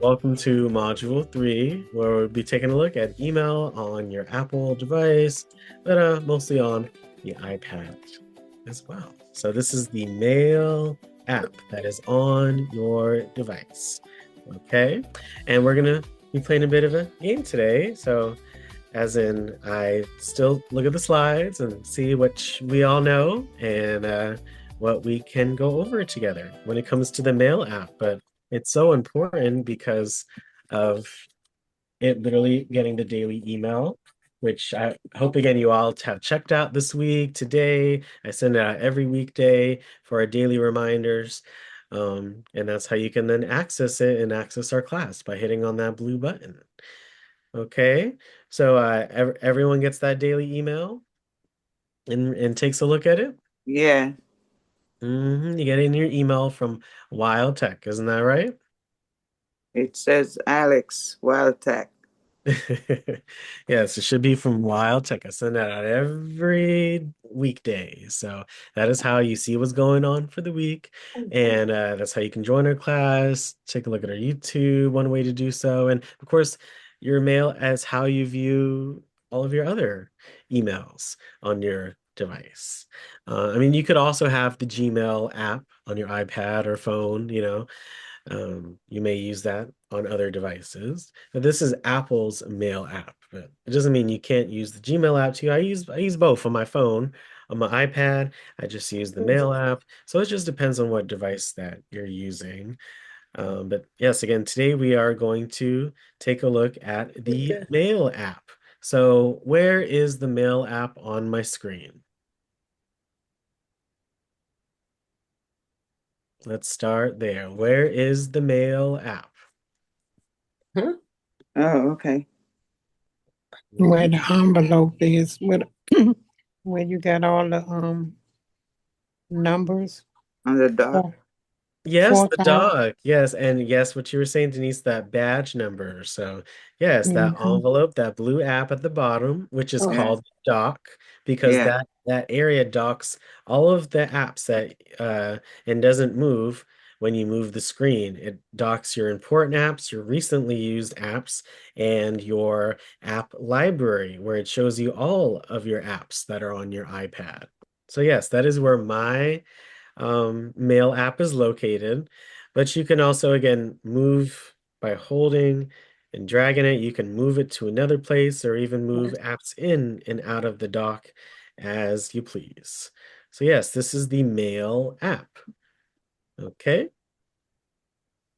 Welcome to Module 3, where we'll be taking a look at email on your Apple device, but mostly on the iPad as well. So this is the Mail app that is on your device. Okay, and we're gonna be playing a bit of a game today. So as in, I still look at the slides and see what we all know and what we can go over together when it comes to the Mail app. But it's so important because of it literally getting the daily email, which I hope again you all have checked out this week, today. I send it out every weekday for our daily reminders. And that's how you can then access it and access our class by hitting on that blue button. Okay, so everyone gets that daily email and takes a look at it. Yeah, You get it in your email from Wild Tech, isn't that right? it says Alex Wildtech. Yes, it should be from Wild Tech. I send that out every weekday. So that is how you see what's going on for the week. And that's how you can join our class, take a look at our YouTube, one way to do so. And of course, your mail as how you view all of your other emails on your device. I mean, you could also have the Gmail app on your iPad or phone, you may use that on other devices. But this is Apple's Mail app, but it doesn't mean you can't use the Gmail app too. I use both on my phone, on my iPad. I just use the Mail app. So it just depends on what device that you're using. But yes, again, today we are going to take a look at the Mail app. So where is the Mail app on my screen? Let's start there. Where is the Mail app? Huh? Oh, okay. Where the envelope is, where you got all the numbers, On the dot. four, Yes, four the count. dog. Yes, and yes, what you were saying, Denise, that badge number. So, yes, that Mm-hmm. envelope, that blue app at the bottom, which is Yeah, called Dock, because yeah. that area docks all of the apps that and doesn't move when you move the screen. It docks your important apps, your recently used apps, and your app library, where it shows you all of your apps that are on your iPad. So, yes, that is where my Mail app is located, but you can also again move by holding and dragging it. You can move it to another place or even move apps in and out of the dock as you please. So yes, this is the Mail app. Okay,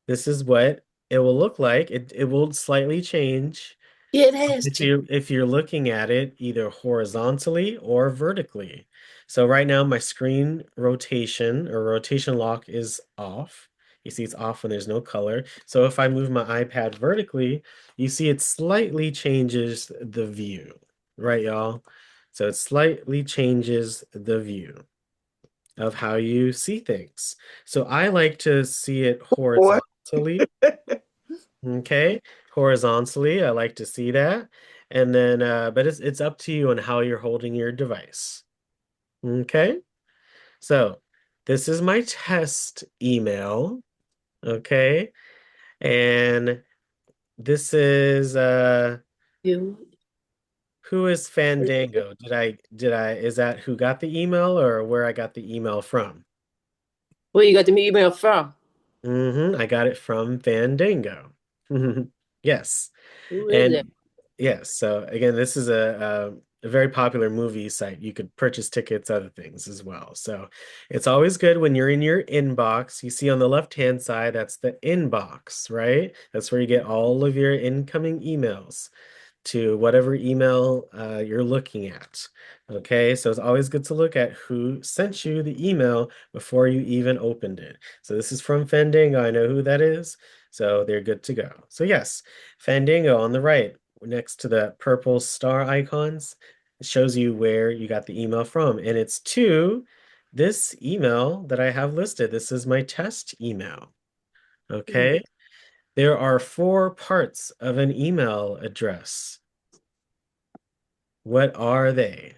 this is what it will look like. It will slightly change Yeah, it has if to. you're looking at it either horizontally or vertically. So right now my screen rotation or rotation lock is off. You see it's off when there's no color. So if I move my iPad vertically, you see it slightly changes the view, right, y'all? So it slightly changes the view of how you see things. So I like to see it What? horizontally. Okay, horizontally, I like to see that. And then, but it's up to you on how you're holding your device. Okay, so this is my test email. Okay, and this is You. who is Fandango? Did I is that who got the email or where I got the email from? Where you got the email from? I got it from Fandango. Yes. Who is that? And yes, so again, this is a very popular movie site. You could purchase tickets, other things as well. So it's always good when you're in your inbox. You see on the left-hand side, that's the inbox, right? That's where you get all of your incoming emails to whatever email you're looking at. Okay, so it's always good to look at who sent you the email before you even opened it. So this is from Fandango. I know who that is. So they're good to go. So yes, Fandango on the right, next to the purple star icons, it shows you where you got the email from. And it's to this email that I have listed. This is my test email. Okay. There are four parts of an email address. What are they?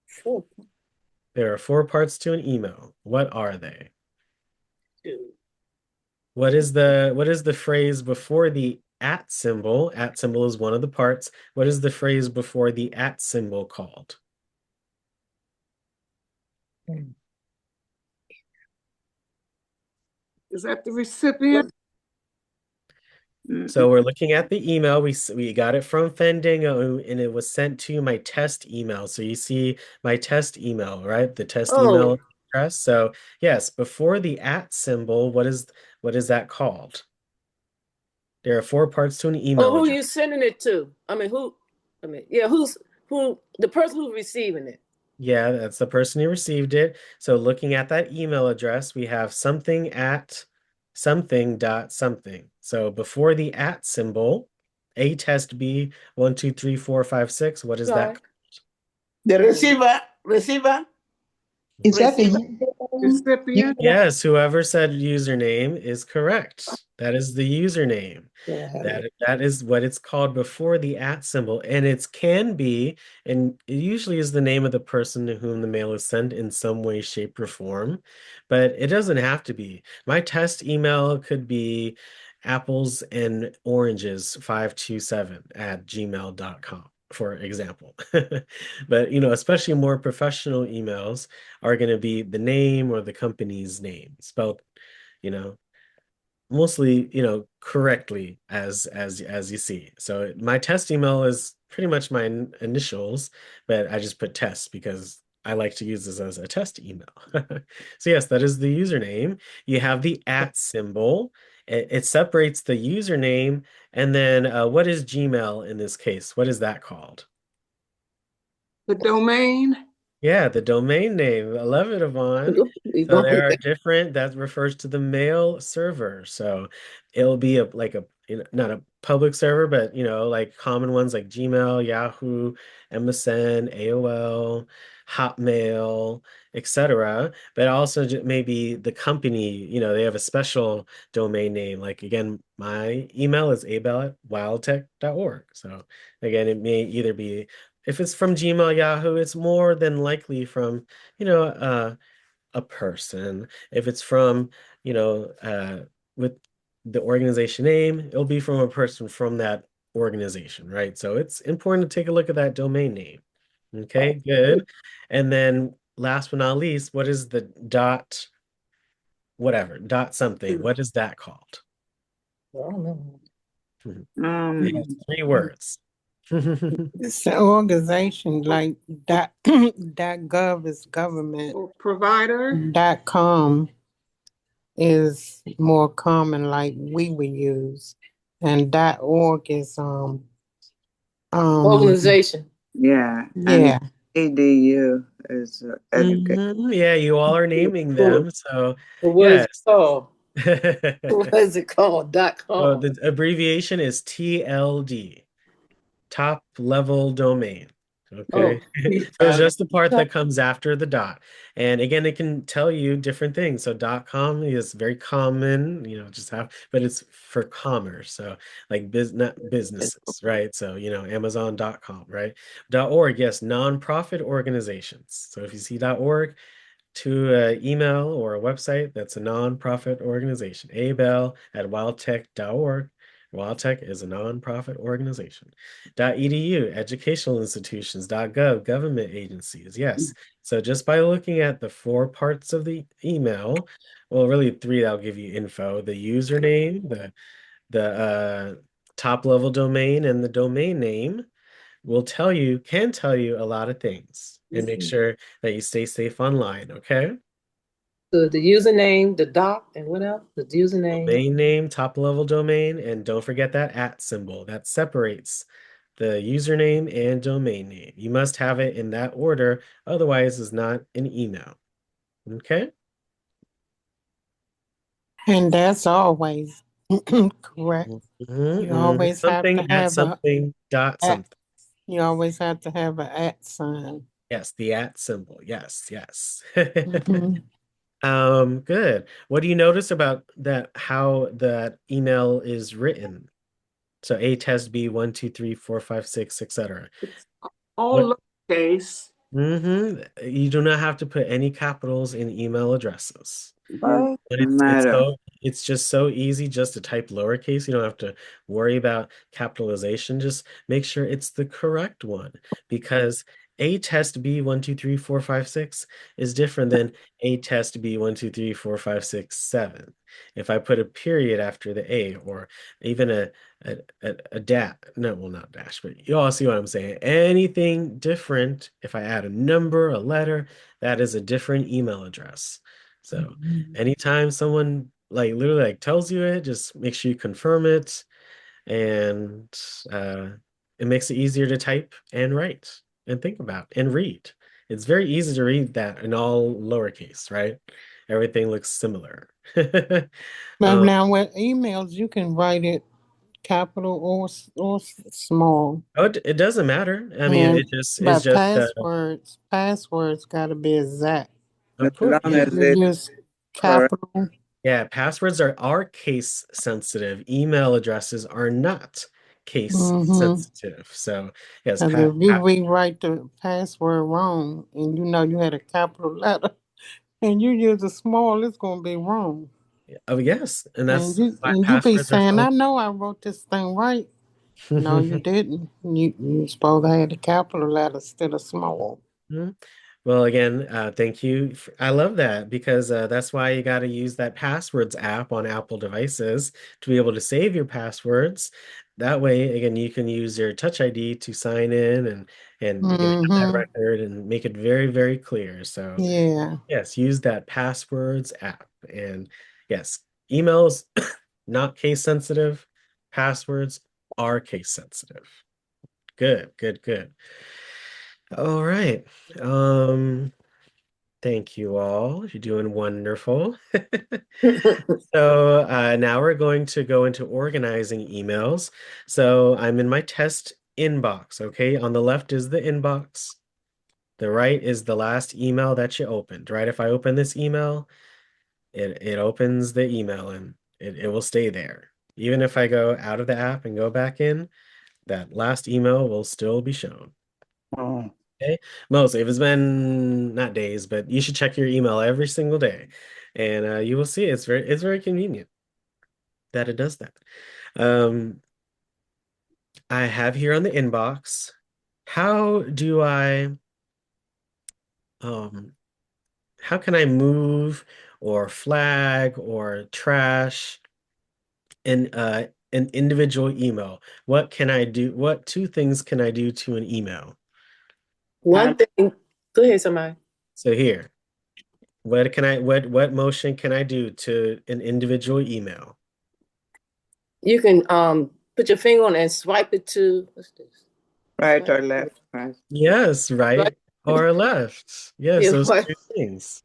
Four, There are four parts to an email. What are they? two, what is the phrase before the at symbol? At symbol is one of the parts. What is the phrase before the at symbol called? Is that the recipient? So we're looking at the email. We got it from Fandango and it was sent to my test email. So you see my test email, right? The test email address. So yes, before the at symbol, what is that called? There are 4 parts to an email Oh, who address. you sending it to? Who's the person who's receiving it? Yeah, that's the person who received it. So looking at that email address, we have something at something dot something. So before the at symbol, A test B 1 2 3 4 5 6. What is that? The receiver. Is that the Recipient. Yes, whoever said username is correct. That is the username. yeah. That is what it's called before the at symbol, and it can be, and it usually is the name of the person to whom the mail is sent in some way, shape, or form, but it doesn't have to be. My test email could be apples and oranges 527 at gmail.com, for example. But especially more professional emails are going to be the name or the company's name spelled, you know, mostly, correctly as you see. So my test email is pretty much my initials, but I just put test because I like to use this as a test email. So yes, that is the username. You have the at symbol. It separates the username, and then what is Gmail in this case? What is that called? The domain. Yeah, the domain name. I love it, Yvonne. So there are different, that refers to the mail server. So it'll be not a public server, but like common ones like Gmail, Yahoo, MSN, AOL, Hotmail, etc. But also maybe the company, they have a special domain name. Like again, my email is abel@wildtech.org. So again, it may either be, if it's from Gmail, Yahoo, it's more than likely from, a person. If it's from, with the organization name, it'll be from a person from that organization, right? So it's important to take a look at that domain name. Okay, good. And then last but not least, what is the dot dot something? What is that called? It has 3 words. It's an organization like .gov is government. Or provider. .com is more common, like we would use, and .org is Organization. Yeah. yeah. And EDU is education. Yeah, you all are naming them. So What is it yes. called? What is it called? Oh, .com. the abbreviation is TLD, top level domain. Okay. So it's just the part that comes after the dot. And again, it can tell you different things. So .com is very common, but it's for commerce. So like not businesses, right? So, Amazon.com, right? .org, yes, nonprofit organizations. So if you see .org to an email or a website, that's a nonprofit organization. abel@wildtech.org. WildTech is a nonprofit organization. .edu, educational institutions. .gov, government agencies. Yes. So just by looking at the 4 parts of the email, well, really 3 that'll give you info: the username, the top level domain, and the domain name can tell you a lot of things, and make sure that you stay safe online. Okay. The username, the dot, and what else? The username. Domain name, top level domain, and don't forget that at symbol that separates the username and domain name. You must have it in that order, otherwise it's not an email. Okay? And that's always correct. You always have Something to at have something dot something. You always have to have an @ sign. Yes, the at symbol. Yes, yes. Mhm. Good. What do you notice about that, how that email is written? So A test B 1 2 3 4 5 6, etc. All lowercase. You do not have to put any capitals in email addresses. Doesn't But matter. it's just so easy just to type lowercase. You don't have to worry about capitalization. Just make sure it's the correct one because A test B 1 2 3 4 5 6 is different than A test B 1 2 3 4 5 6 7. If I put a period after the A or even a dash, no, well, not dash, but you all see what I'm saying. Anything different, if I add a number, a letter, that is a different email address. So anytime someone like literally like tells you it, just make sure you confirm it, and uh, it makes it easier to type and write and think about and read. It's very easy to read that in all lowercase, right? Everything looks similar. But Um, now with emails, you can write it capital or small. it doesn't matter. I mean, And it's but just passwords gotta be exact. As of course, long yeah. as You it's use correct. capital. Yeah, passwords are case sensitive. Email addresses are not case Mm-hmm. sensitive. So yes, And if you rewrite the password wrong and you know you had a capital letter and you use a small, it's gonna be wrong. oh yes, and And that's why you be passwords are saying, so I know I wrote this thing right. No, you didn't. You supposed to have the capital letter instead of small. Mhm. Well, again, thank you. I love that because that's why you got to use that passwords app on Apple devices to be able to save your passwords. That way, again, you can use your Touch ID to sign in and again have that Mm-hmm. record and make it very, very clear. So Yeah. yes, use that passwords app. And yes, emails not case sensitive, passwords are case sensitive. Good, good, good. All right. Um, thank you all. You're doing wonderful. So now we're going to go into organizing emails. So I'm in my test inbox. Okay. On the left is the inbox. The right is the last email that you opened, right? If I open this email, it opens the email and it will stay there. Even if I go out of the app and go back in, that last email will still be shown. Oh. Okay. Mostly, if it's been not days, but you should check your email every single day, and you will see it's very convenient that it does that. Um, I have here on the inbox. How do I um how can I move or flag or trash an individual email? What can I do? What two things can I do to an email? One thing, go ahead, somebody. So here, what motion can I do to an individual email? You can put your finger on it and swipe it to what's this? Right or left, right? Yes, right Right. or left. Yes, Yeah, those what? two things.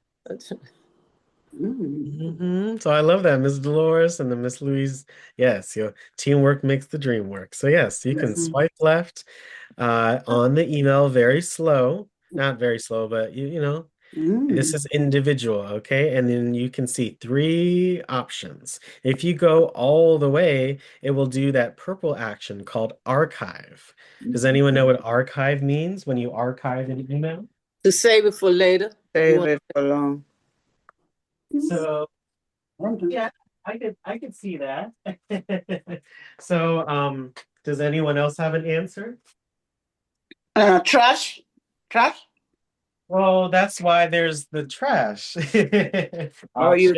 Mm. So I love that, Miss Dolores and the Miss Louise. Yes, your teamwork makes the dream work. So yes, you can swipe left on the email very slow. Not very slow, but you know, this Mm. is individual, okay? And then you can see three options. If you go all the way, it will do that purple action called archive. Does anyone know what archive means when you archive an email? To save it for later. If you Save want. it for long. So yeah, I could see that. So does anyone else have an answer? Trash. Trash. Well, that's why there's the trash Or option.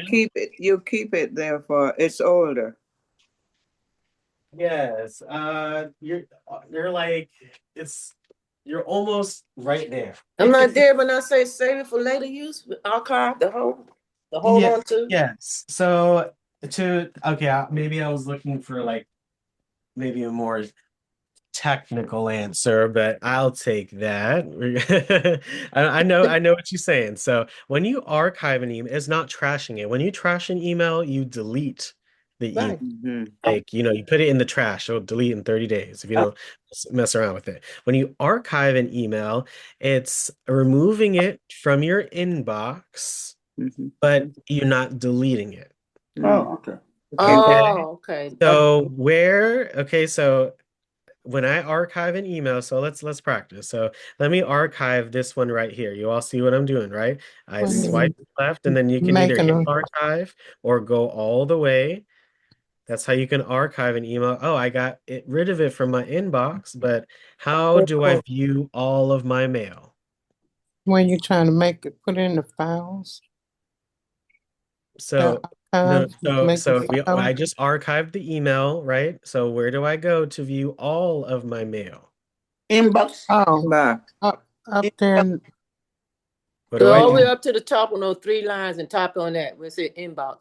you keep it there for it's older. Yes, you're like you're almost right there. I'm not there, but I say save it for later use. Archive the hold Yeah, on to. yes. So okay, maybe I was looking for like maybe a more technical answer, but I'll take that. I know what you're saying. So when you archive an email, it's not trashing it. When you trash an email, you delete the email. Right. Like, you know, you put it in the trash, it'll delete in 30 days if you don't mess around with it. When you archive an email, it's removing it from your inbox, but you're not deleting it. Oh, okay. Oh, okay. So so when I archive an email, so let's practice. So let me archive this one right here. You all see what I'm doing, right? I When swipe you left, and then you can either making hit a archive or go all the way. That's how you can archive an email. Oh, I got rid of it from my inbox, but how do I view all of my mail? when you're trying to make it, put in the files, So the no, archives, so make so the I file. just archived the email, right? So where do I go to view all of my mail? Inbox. Oh, Back. up there, What do Go I all the do? way up to the top on those 3 lines and tap on that. We'll say inbox.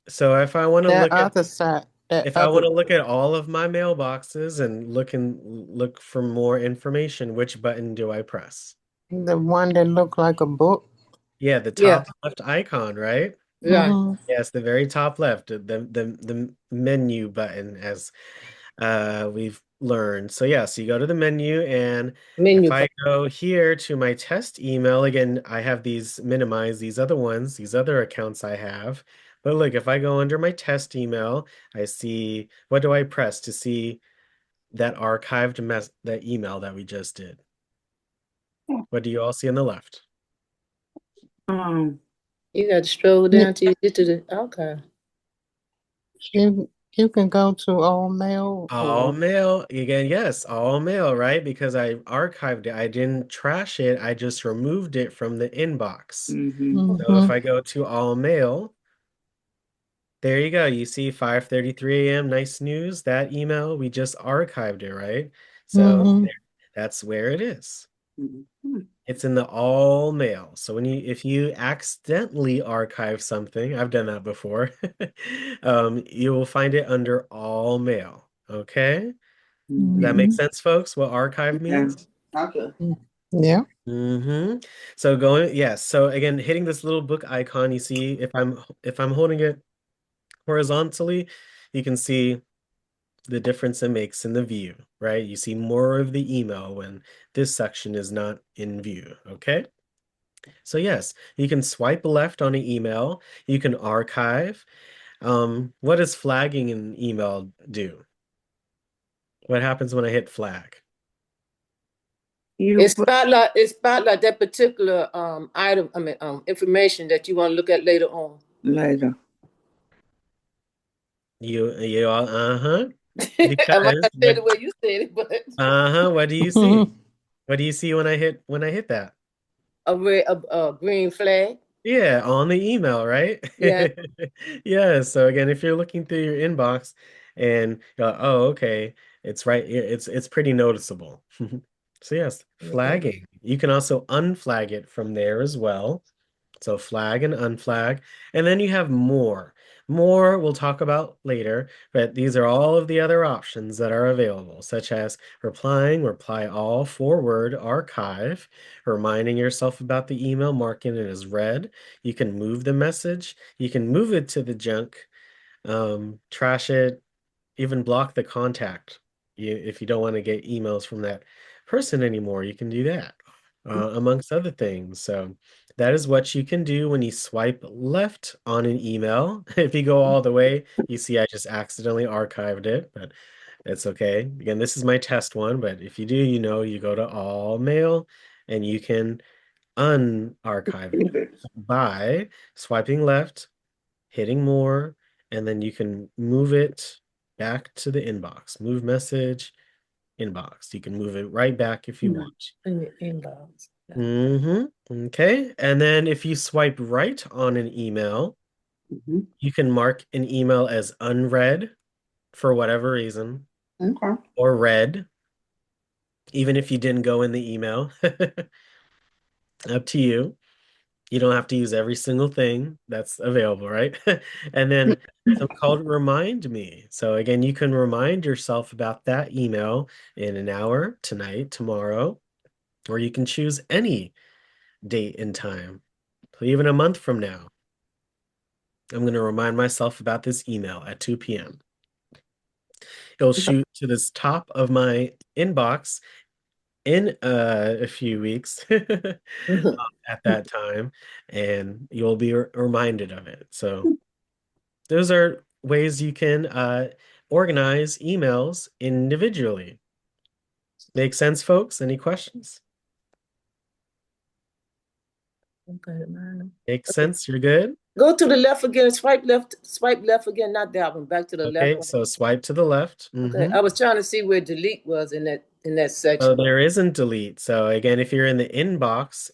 So if I want to that look at other side, that if I want other, to look at all of my mailboxes and look for more information, which button do I press? the one that looked like a book. Yeah, the Yeah, top left icon, right? yeah. Mm-hmm. Yes, the very top left, the menu button, as we've learned. So yeah, so you go to the menu, and if Menu. I go here to my test email, again, I have these minimized, these other ones, these other accounts I have. But look, if I go under my test email, I see, what do I press to see that archived that email that we just did? What do you all see on the left? You got to scroll down till you get to the archive. You can go to all mail All or mail again, yes, all mail, right? Because I archived it. I didn't trash it. I just removed it from the inbox. Mm-hmm. So if mhm. I go to all mail, there you go. You see 5:33 a.m. Nice news. That email, we just archived it, right? So Mhm. that's where it is. Mm-hmm. It's in the all mail. So when if you accidentally archive something, I've done that before, you will find it under all mail. Okay? Does that make Mhm. sense, folks? What archive Yeah. means? Okay. Yeah. So going, yes. So again, hitting this little book icon, you see if I'm holding it horizontally, you can see the difference it makes in the view, right? You see more of the email when this section is not in view, okay? So yes, you can swipe left on an email, you can archive. What does flagging in email do? What happens when I hit flag? You It's spotlight that particular item. I mean information that you want to look at later on. later. You all, uh-huh. I might Because not say it the way you said it, but what do you see? What do you see when I hit that? a green flag. Yeah, on the email, right? Yeah. Yeah, so again, if you're looking through your inbox and you're like, oh, okay, it's right here, it's pretty noticeable. So yes, Okay. flagging. You can also unflag it from there as well. So flag and unflag. And then you have more. More we'll talk about later, but these are all of the other options that are available, such as reply all, forward, archive, reminding yourself about the email, marking it as read. You can move the message. You can move it to the junk, trash it, even block the contact. If you don't want to get emails from that person anymore, you can do that, amongst other things. So that is what you can do when you swipe left on an email. If you go all the way, you see I just accidentally archived it, but it's okay. Again, this is my test one, but if you do, you go to all mail and you can unarchive it by swiping left, hitting more, and then you can move it back to the inbox. Move message, inbox. You can move it right back if you want. In your inbox. Okay. And then if you swipe right on an email, Mm-hmm. you can mark an email as unread for whatever reason, Okay. or read, even if you didn't go in the email. Up to you. You don't have to use every single thing that's available, right? And then something called remind me. So again, you can remind yourself about that email in an hour, tonight, tomorrow, or you can choose any date and time. So even a month from now, I'm going to remind myself about this email at 2 p.m. It'll shoot to this top of my inbox in a few weeks at that time, and you'll be reminded of it. So those are ways you can organize emails individually. Make sense, folks? Any questions? Okay, man. Make sense? You're good? Go to the left again, swipe left again, not that one, back to the left Okay, one. so swipe to the left. Okay, Mhm. I was trying to see where delete was in that So section. there isn't delete. So again, if you're in the inbox,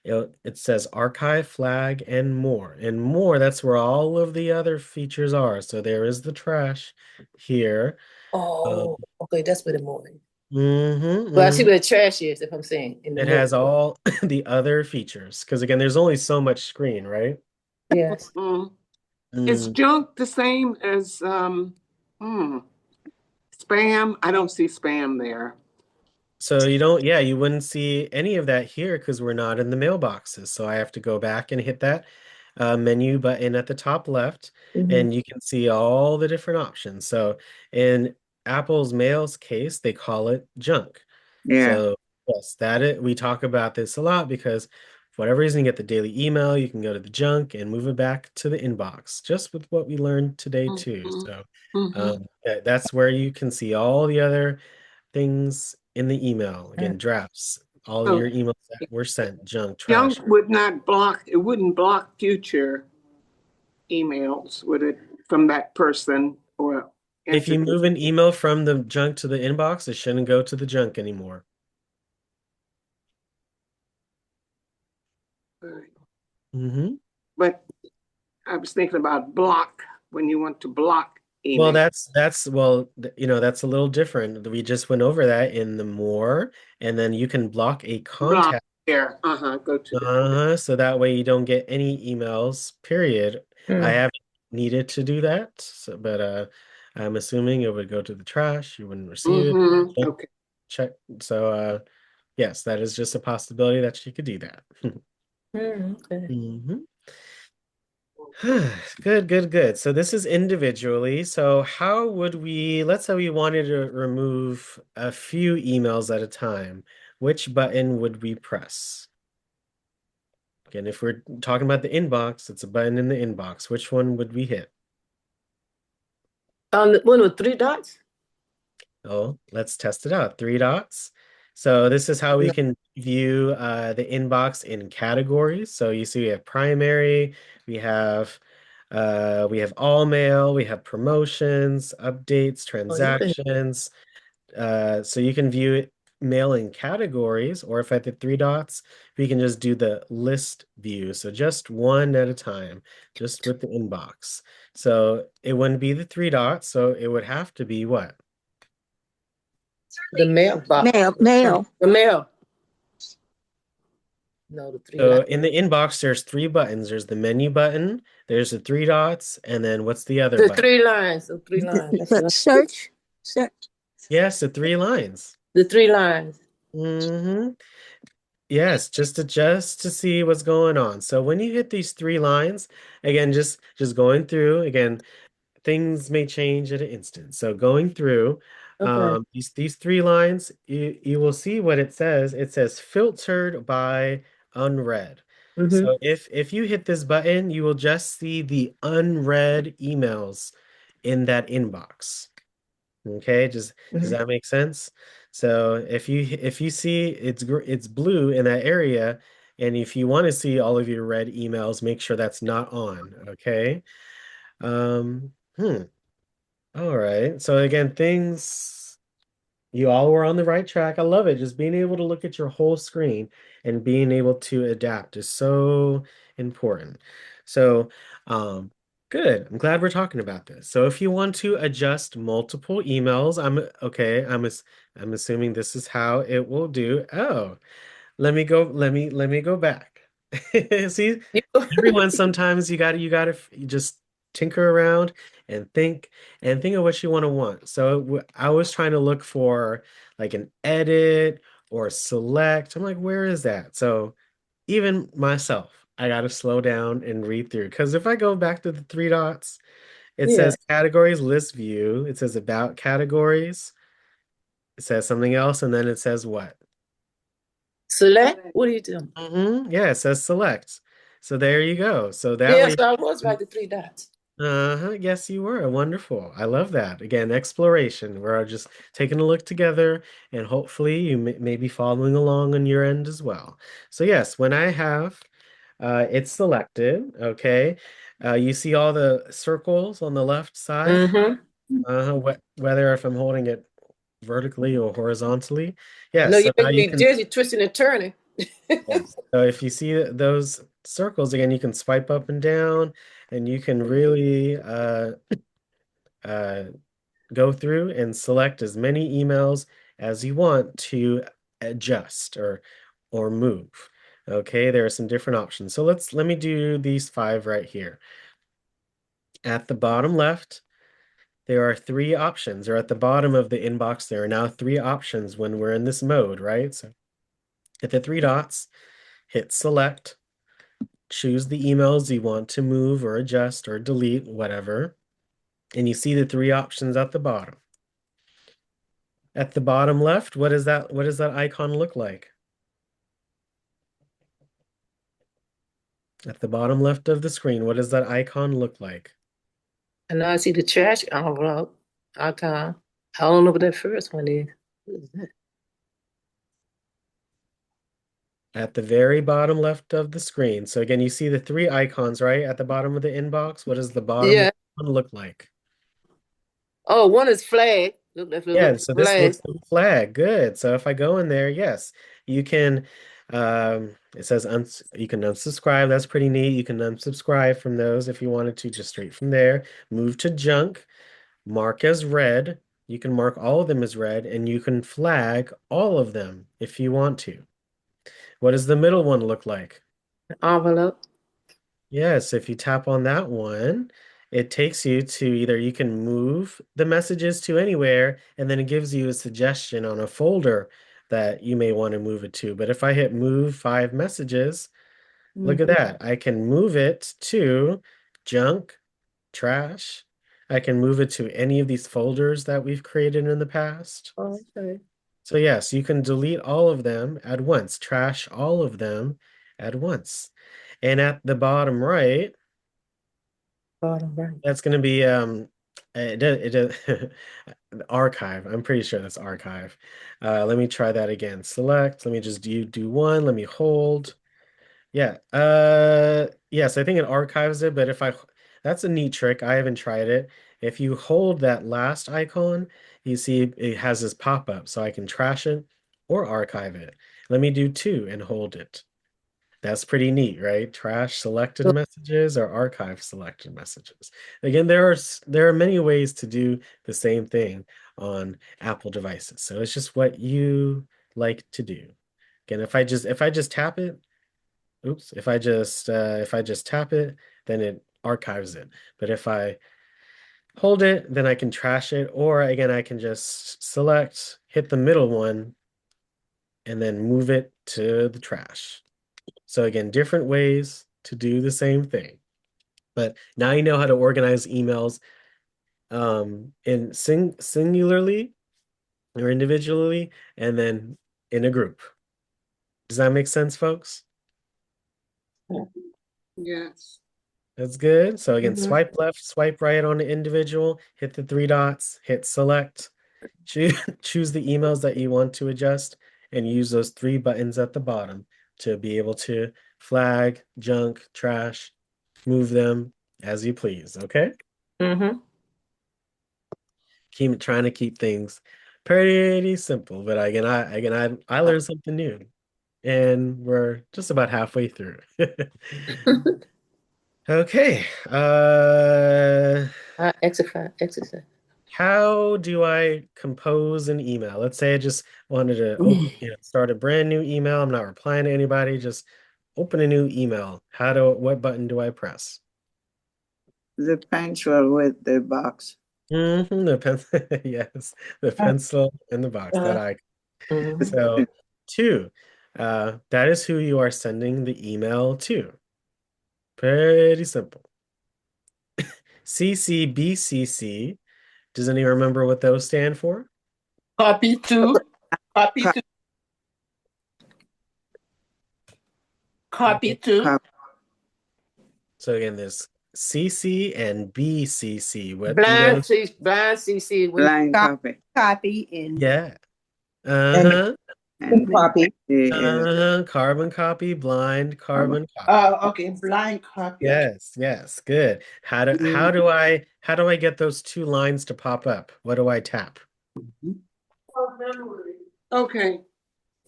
it says archive, flag, and more. And more, that's where all of the other features are. So there is the trash here. Oh, okay, that's where the more is. Mhm, But I see mhm. where the trash is, if I'm saying, in the It more. has all the other features. Because again, there's only so much screen, right? Yes. Is Mm. junk the same as spam? I don't see spam there. So you wouldn't see any of that here because we're not in the mailboxes. So I have to go back and hit that menu button at the top left, Mhm. and you can see all the different options. So in Apple's Mail's case, they call it junk. Yeah. So yes, we talk about this a lot because for whatever reason, you get the daily email, you can go to the junk and move it back to the inbox, just with what we learned today too. So that's where you can see all the other things in the email. Again, drafts, all of So your emails that were sent, junk, junk trash. would not block, it wouldn't block future emails, would it, from that person or If you entity? move an email from the junk to the inbox, it shouldn't go to the junk anymore. Mm-hmm. But I was thinking about block, when you want to block Well, email. that's that's a little different. We just went over that in the more, and then you can block a Block contact. there, go to the. So that way you don't get any emails, period. I haven't needed to do that, but I'm assuming it would go to the trash. You wouldn't receive it. Okay. Check. So yes, that is just a possibility that she could do that. Okay. Mhm. Good, good, good. So this is individually. So how would let's say we wanted to remove a few emails at a time. Which button would we press? Again, if we're talking about the inbox, it's a button in the inbox. Which one would we hit? The one with three dots? Oh, let's test it out. Three dots. So this is how we No. can view the inbox in categories. So you see we have primary, we have all mail, we have promotions, updates, Oh, you can. transactions. So you can view it mail in categories, or if I hit three dots, we can just do the list view. So just one at a time, just with the inbox. So it wouldn't be the three dots, so it would have to be what? The mailbox. Mail. The mail. No, the three So dots. in the inbox, there's three buttons. There's the menu button, there's the three dots, and then what's the other The button? three lines. The three lines. That's right. Search. Yes, the three lines. The three lines. Mm-hmm. Yes, just to see what's going on. So when you hit these three lines, again, just going through, again, things may change at an instant. So going through Okay. these three lines, you will see what it says. It says filtered by unread. So if you hit this button, you will just see the unread emails in that inbox. Okay, does that make sense? So if you see it's blue in that area, and if you want to see all of your red emails, make sure that's not on. Okay. Um, hmm. All right. So again, you all were on the right track. I love it. Just being able to look at your whole screen and being able to adapt is so important. So, good. I'm glad we're talking about this. So if you want to adjust multiple emails, I'm assuming this is how it will do. Oh, let me go back. See, everyone, sometimes you just tinker around and think of what you want. So I was trying to look for like an edit or select. I'm like, where is that? So even myself, I got to slow down and read through, because if I go back to the three dots, it Yeah. says categories list view. It says about categories. It says something else, and then it says what? Select? What are you doing? Yeah, it says select. So there you go. So that Yeah, way, so I was right, the three dots. Yes, you were. Wonderful. I love that. Again, exploration. We're just taking a look together, and hopefully you may be following along on your end as well. So yes, when I have it selected, okay, you see all the circles on the left side, Mm-hmm. whether if I'm holding it vertically or horizontally. I Yes, know so you're now making you me can, dizzy, twisting and turning. yes. So if you see those circles again, you can swipe up and down, and you can really uh, go through and select as many emails as you want to adjust or move. Okay, there are some different options. So let me do these 5 right here. At the bottom left, there are 3 options, or at the bottom of the inbox, there are now 3 options when we're in this mode, right? So hit the 3 dots, hit select, choose the emails you want to move or adjust or delete, whatever. And you see the 3 options at the bottom. At the bottom left, what does that icon look like? At the bottom left of the screen, what does that icon look like? And now I see the trash envelope icon. I don't know what that first one is. What is that? At the very bottom left of the screen. So again, you see the 3 icons, right? At the bottom of the inbox. What does the bottom Yeah. one look like? Oh, one is flag. Yeah, Look so this flag. looks like a flag. Good. So if I go in there, yes, you can it says you can unsubscribe. That's pretty neat. You can unsubscribe from those if you wanted to, just straight from there. Move to junk, mark as read. You can mark all of them as read, and you can flag all of them if you want to. What does the middle one look like? Envelope. Yes, if you tap on that one, it takes you to either you can move the messages to anywhere, and then it gives you a suggestion on a folder that you may want to move it to. But if I hit move 5 messages, look at that. I can move it to junk, trash. I can move it to any of these folders that we've created in the past. Oh, okay. So yes, you can delete all of them at once, trash all of them at once. And at the bottom right, Bottom right. that's going to be archive. I'm pretty sure that's archive. Let me try that again. Select. Let me just do one. Let me hold. Yeah. Yes, I think it archives it, but that's a neat trick. I haven't tried it. If you hold that last icon, you see it has this pop-up, so I can trash it or archive it. Let me do 2 and hold it. That's pretty neat, right? Trash selected So, messages or archive selected messages. Again, there are many ways to do the same thing on Apple devices. So it's just what you like to do. Again, if I just tap it, oops, if I just tap it, then it archives it. But if I hold it, then I can trash it, or again, I can just select, hit the middle one, and then move it to the trash. So again, different ways to do the same thing. But now you know how to organize emails in singularly or individually, and then in a group. Does that make sense, folks? Yes. That's good. So again, mhm. swipe left, swipe right on the individual, hit the 3 dots, hit select, choose the emails that you want to adjust, and use those 3 buttons at the bottom to be able to flag, junk, trash, move them as you please. Okay? Mm-hmm. Keep trying to keep things pretty simple. But I learned something new, and we're just about halfway through. Okay. Exercise. How do I compose an email? Let's say I just wanted to open, start a brand new email. I'm not replying to anybody, just open a new email. What button do I press? The pencil with the box. The pencil, yes, the pencil and the box that I. Mhm. So 2, that is who you are sending the email to. Pretty simple. CCBCC. Does anyone remember what those stand for? Copy to, copy Co- to, copy to. Cop. So again, there's CC and BCC. What do you Blind guys? blind CC. Blind copy. Copy and Yeah. and Uh-huh. And copy. Carbon copy, blind carbon copy. Okay, blind copy. Okay. Yes, good. How do I get those two lines to pop up? What do I tap? Okay,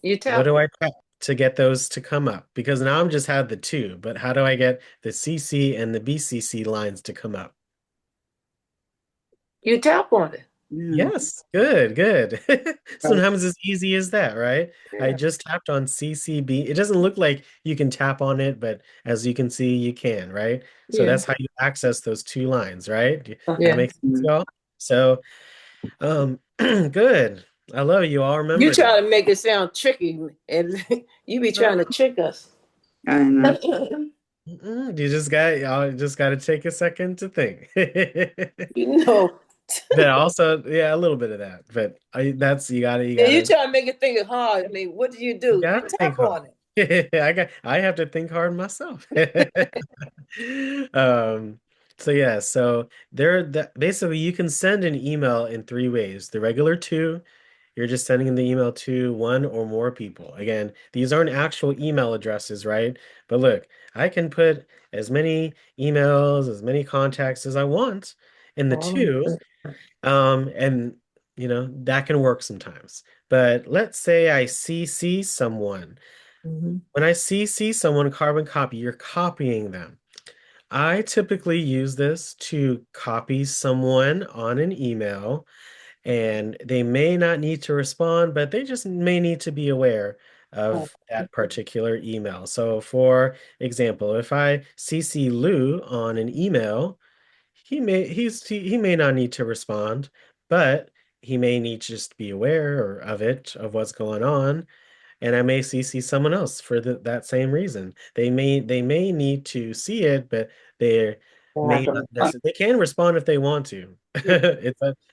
You What tap. do I tap to get those to come up? Because now I'm just had the two, but how do I get the CC and the BCC lines to come up? You tap on it. Yes, good. Sometimes it's easy as that, right? I just tapped on CCB. It doesn't look like you can tap on it, but as you can see, you can, right? So Yeah. that's how you access those two lines, right? That Yeah. makes sense, y'all? So, good. I love you all remember You try that. to make it sound tricky, and you be trying to trick us. I know. Y'all just got to take a second to think. You know. But also, yeah, a little bit of that. But you Yeah, you gotta try to make it think hard. I mean, what do? you You gotta think tap on hard. it. I have to think hard myself. Um, so yeah, so basically you can send an email in three ways. The regular two, you're just sending the email to one or more people. Again, these aren't actual email addresses, right? But look, I can put as many emails, as many contacts as I want in the two. And that can work sometimes. But let's say I CC someone. Mhm. When I CC someone carbon copy, you're copying them. I typically use this to copy someone on an email, and they may not need to respond, but they just may need to be aware of that particular email. So, for example, if I CC Lou on an email, he may not need to respond, but he may need to just be aware of what's going on, and I may CC someone else for that same reason. They may need to see it, but they may not necessarily. They can respond if they want to.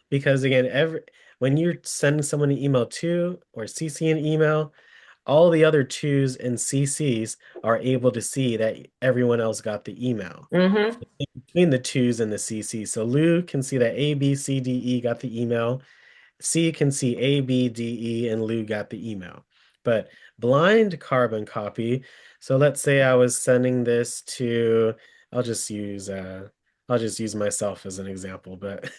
Because again, when you're sending someone an email to or CC an email, all the other twos and CCs are able to see that everyone else got the email Mm-hmm. between the twos and the CCs. So Lou can see that A, B, C, D, E got the email. C can see A, B, D, E, and Lou got the email. But blind carbon copy. So let's say I was sending this to, I'll just use myself as an example, but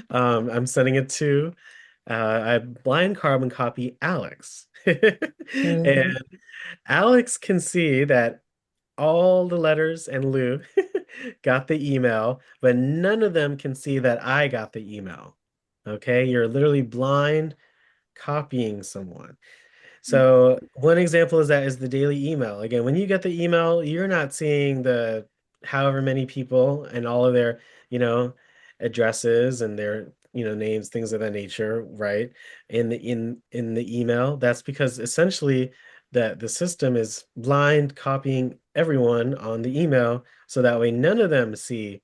I'm sending it to I blind carbon copy Alex. And Alex can see that all the letters and Lou got the email, but none of them can see that I got the email. Okay, you're literally blind copying someone. So one example is the daily email. Again, when you get the email, you're not seeing the however many people and all of their, you know, addresses and their, names, things of that nature, right? In the email. That's because essentially the system is blind copying everyone on the email so that way none of them see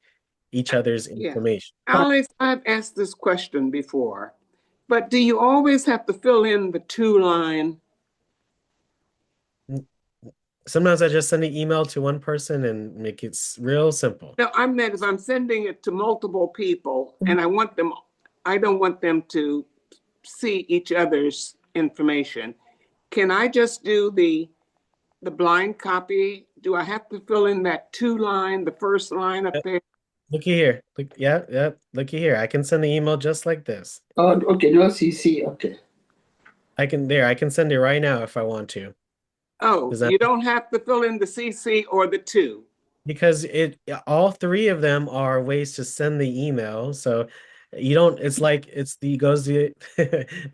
each other's yeah. information. Alex, I've asked this question before, but do you always have to fill in the two line? Sometimes I just send an email to one person and make it real simple. No, I meant if I'm sending it to multiple people and I don't want them to see each other's information. Can I just do the blind copy? Do I have to fill in that two line, the first line up there? Looky here. Yeah. Looky here. I can send the email just like this. Oh, okay, no CC. Okay. I can send it right now if I want to. Oh, you don't have to fill in the CC or the two. Because all three of them are ways to send the email. So you don't, a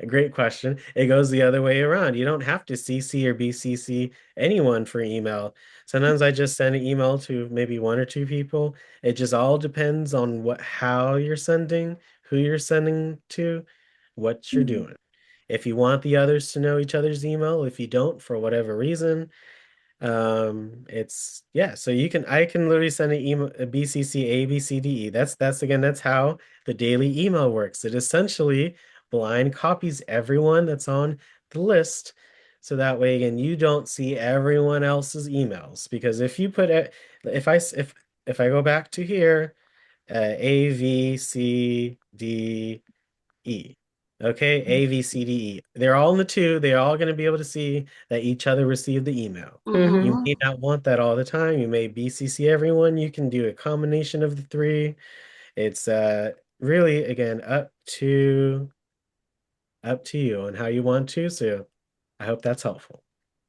great question. It goes the other way around. You don't have to CC or BCC anyone for email. Sometimes I just send an email to maybe one or two people. It just all depends on how you're sending, who you're sending to, what you're doing. If you want the others to know each other's email, if you don't, for whatever reason, so I can literally send an email, a BCC A, B, C, D, E. That's how the daily email works. It essentially blind copies everyone that's on the list. So that way, again, you don't see everyone else's emails. Because if if I go back to here, A, V, C, D, E. Okay, A, V, C, D, E. They're all in the two. They're all going to be able to see that each other received the email. Mm-hmm. You may not want that all the time. You may BCC everyone. You can do a combination of the three. It's really again up to you on how you want to. So I hope that's helpful.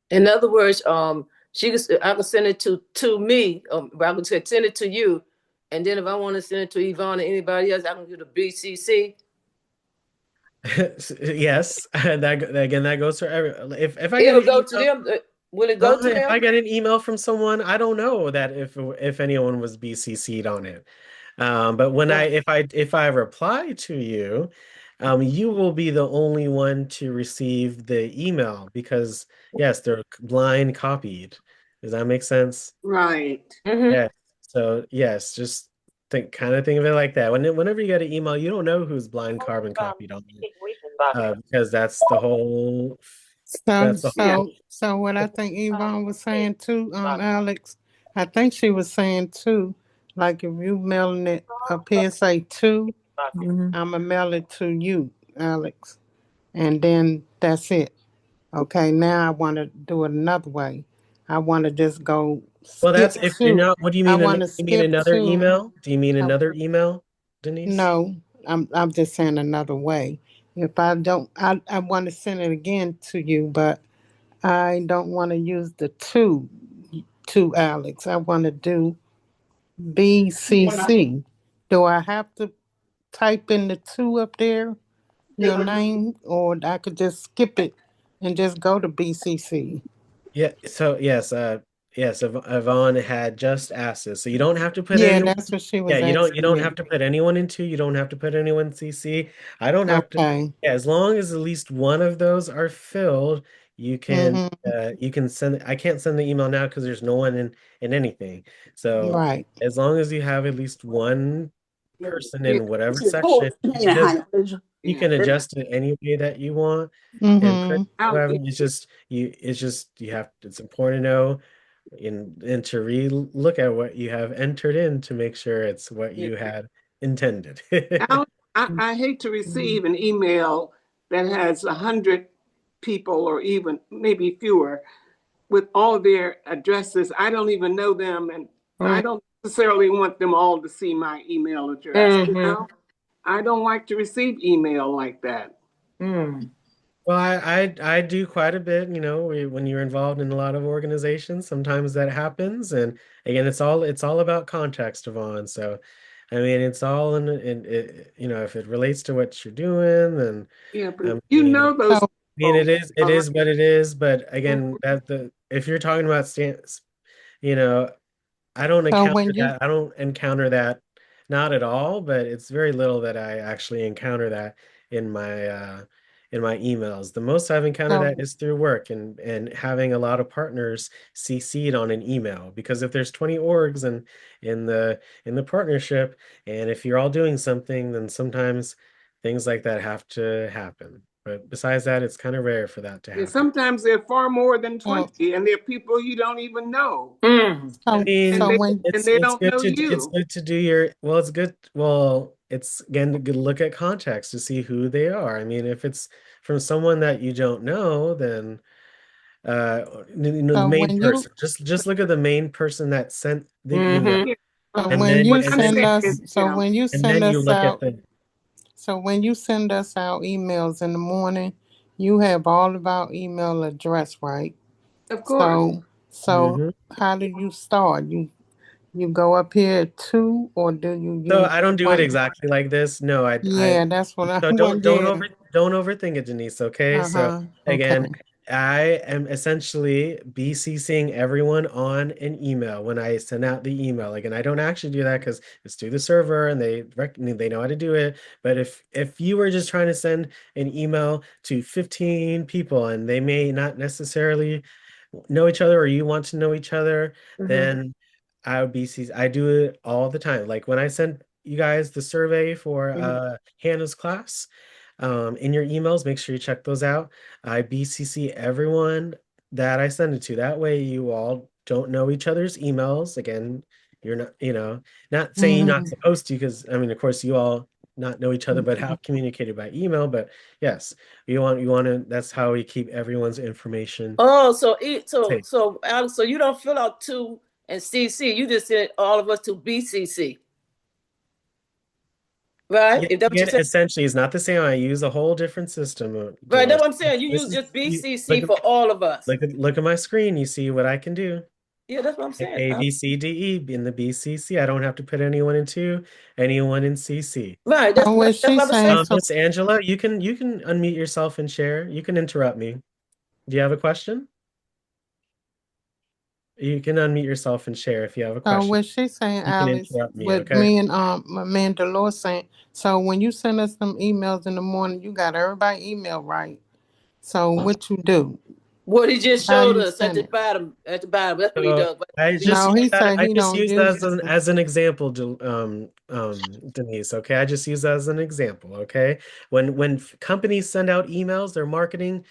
In other words, I could send it to me, but I could send it to you, and then if I want to send it to Yvonne or anybody else, I can do the BCC. Yes, that goes for every. If I It get will an go to email, them. Will it go to if I them? get an email from someone, I don't know that if anyone was BCC'd on it. But when Oh. if I reply to you, you will be the only one to receive the email because yes, they're blind copied. Does that make sense? Right. Mm-hmm. Yeah. So yes, just think of it like that. Whenever you get an email, you don't know who's blind carbon copied on it, because So, that's the Yeah. so, so what I think Yvonne was saying too, Alex, I think she was saying too, like if you mailing it up here, say two, Mm-hmm. I'ma mail it to you, Alex. And then that's it. Okay, now I want to do it another way. I want to just go Well, skip that's if you're two. not. What do you I mean? want to You mean skip another two. email? Do you mean Uh, another email, Denise? No, I'm just saying another way. If I don't, I want to send it again to you, but I don't want to use the two to Alex. I want to do BCC. Do I have to type in the two up there, your name, or I could just skip it and just go to BCC? Yeah. So yes. Yvonne had just asked this, so you don't have to put Yeah, anyone. that's what she Yeah, was you asking don't me. have to put anyone in two. You don't have to put anyone in CC. I don't have to. Okay. Yeah, as long as at least one of those are filled, Mm-hmm. you can send. I can't send the email now because there's no one in anything. So Right. as long as you have at least one person Yeah. in whatever section, you Yeah. can adjust it any way that you want and put Mm-hmm. whatever. Yeah. It's just you have. It's important to know and to re-look at what you have entered in to make sure it's what Yeah. you had intended. Al, I hate to receive an email that has 100 people or even maybe fewer with all their addresses. I don't even know them, and I don't necessarily want them all to see my email address. You Mm-hmm. know, I don't like to receive email like that. Mm. Well, I do quite a bit, when you're involved in a lot of organizations, sometimes that happens. And again, it's all about context, Yvonne. So, I mean, it's all in it, if it relates to what you're doing, then Yeah, I but you mean, know those So, people. it is what it is. But Mhm. again, if you're talking about you know, I don't so encounter when you that. I don't encounter that, not at all, but it's very little that I actually encounter that in my emails. The most I've encountered so that is through work and having a lot of partners CC'd on an email. Because if there's 20 orgs in the partnership, and if you're all doing something, then sometimes things like that have to happen. But besides that, it's kind of rare for that to Yeah, happen. sometimes they're far more than so 20, and they're people you don't even know, Mm. I so and so mean, they when and it's they it's don't good know it's you. good to do your well, it's good. Well, it's again to good look at context to see who they are. I mean, if it's from someone that you don't know, then the so main when you person. Just look at the main person that sent the email, Mm-hmm. Yeah. so and when then you What I'm send saying us is, so when you and send then you us look at out the. so when you send us our emails in the morning, you have all of our email address, right? of course. So Mhm. how do you start? You go up here at two, or do you So use I don't do it one? exactly like this. No, I Yeah, that's what I so want. Yeah. don't overthink it, Denise. Okay. So Uh-huh. again, Okay. I am essentially BCCing everyone on an email when I send out the email. Again, I don't actually do that because it's through the server and they know how to do it. But if you were just trying to send an email to 15 people and they may not necessarily know each other or you want to know each other, Mm-hmm. then I would BCC. I do it all the time. Like when I sent you guys the survey for Mm-hmm. Hannah's class, in your emails, make sure you check those out. I BCC everyone that I send it to. That way you all don't know each other's emails. Again, You're not, not saying you're not supposed to, because I mean, of course, you all not know each other, but have communicated by email. But yes, you want to. That's how we keep everyone's information Oh, safe. so Alex, so you don't fill out two and CC. You just send all of us to BCC, right? Yeah, If that's what you again, said, essentially, it's not the same. I use a whole different system, right? That's Dolores. what I'm saying. You This use is just look BCC at for all of us. look at my screen. You see what I can do. Yeah, that's what I'm saying. A, B, C, D, E in the BCC. I don't have to put anyone in two, anyone in CC. Right. Oh, well, That's what I she's was saying saying. so. Miss Angela, you can unmute yourself and share. You can interrupt me. Do you have a question? You can unmute yourself and share if you have a So question. what she's saying, You can Alice, interrupt me, with okay? me and my man Dolores saying, so when you send us some emails in the morning, you got everybody email right. So what you do? What he just How showed you us at send the it? bottom. At the bottom. That's what he So does. But I just No, use he that. said I he just don't use that use as an it. example, Denise. Okay, I just use that as an example. Okay, when companies send out emails, their marketing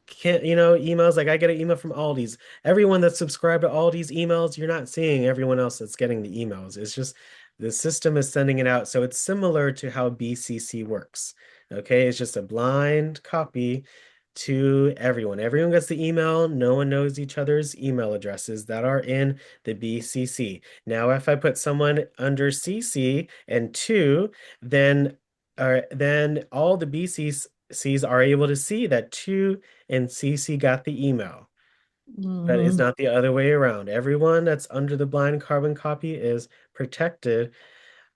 can't, emails, like I get an email from Aldi's. Everyone that's subscribed to Aldi's emails, you're not seeing everyone else that's getting the emails. It's just the system is sending it out. So it's similar to how BCC works. Okay, it's just a blind copy to everyone. Everyone gets the email. No one knows each other's email addresses that are in the BCC. Now, if I put someone under CC and two, then all the BCCs are able to see that two and CC got the email. But it's not the other way around. Everyone that's under the blind carbon copy is protected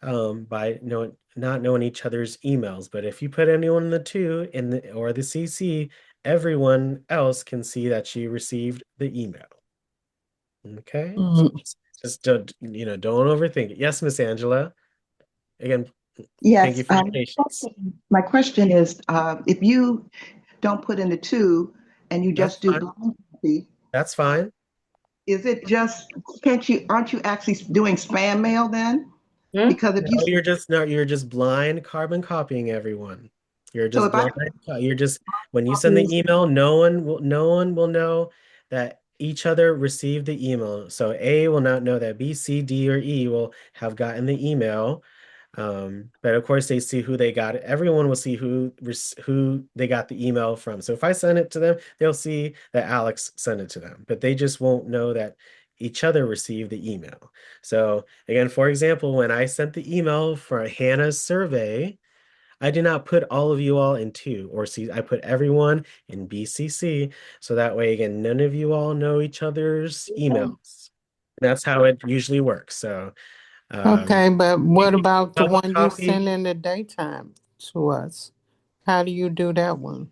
by not knowing each other's emails. But if you put anyone in the two or the CC, everyone else can see that you received the email. Okay, so just don't overthink it. Yes, Miss Angela. Again, thank you Yes. for your patience. My question is, if you don't put in the two and you That's just do fine. blind copy, That's fine. is it just, aren't you actually doing spam mail then? Hmm? Because if you, No, you're just blind carbon copying everyone. You're so just if I blind. You're just when you send copy, the email, no one will know that each other received the email. So A will not know that B, C, D, or E will have gotten the email. But of course they see who they got it. Everyone will see who they got the email from. So if I send it to them, they'll see that Alex sent it to them, but they just won't know that each other received the email. So again, for example, when I sent the email for Hannah's survey, I did not put all of you all in two or C. I put everyone in BCC. So that way, again, none of you all know each other's emails. That's how it usually works. So Okay, but what you about the public one you copy. send in the daytime to us? How do you do that one?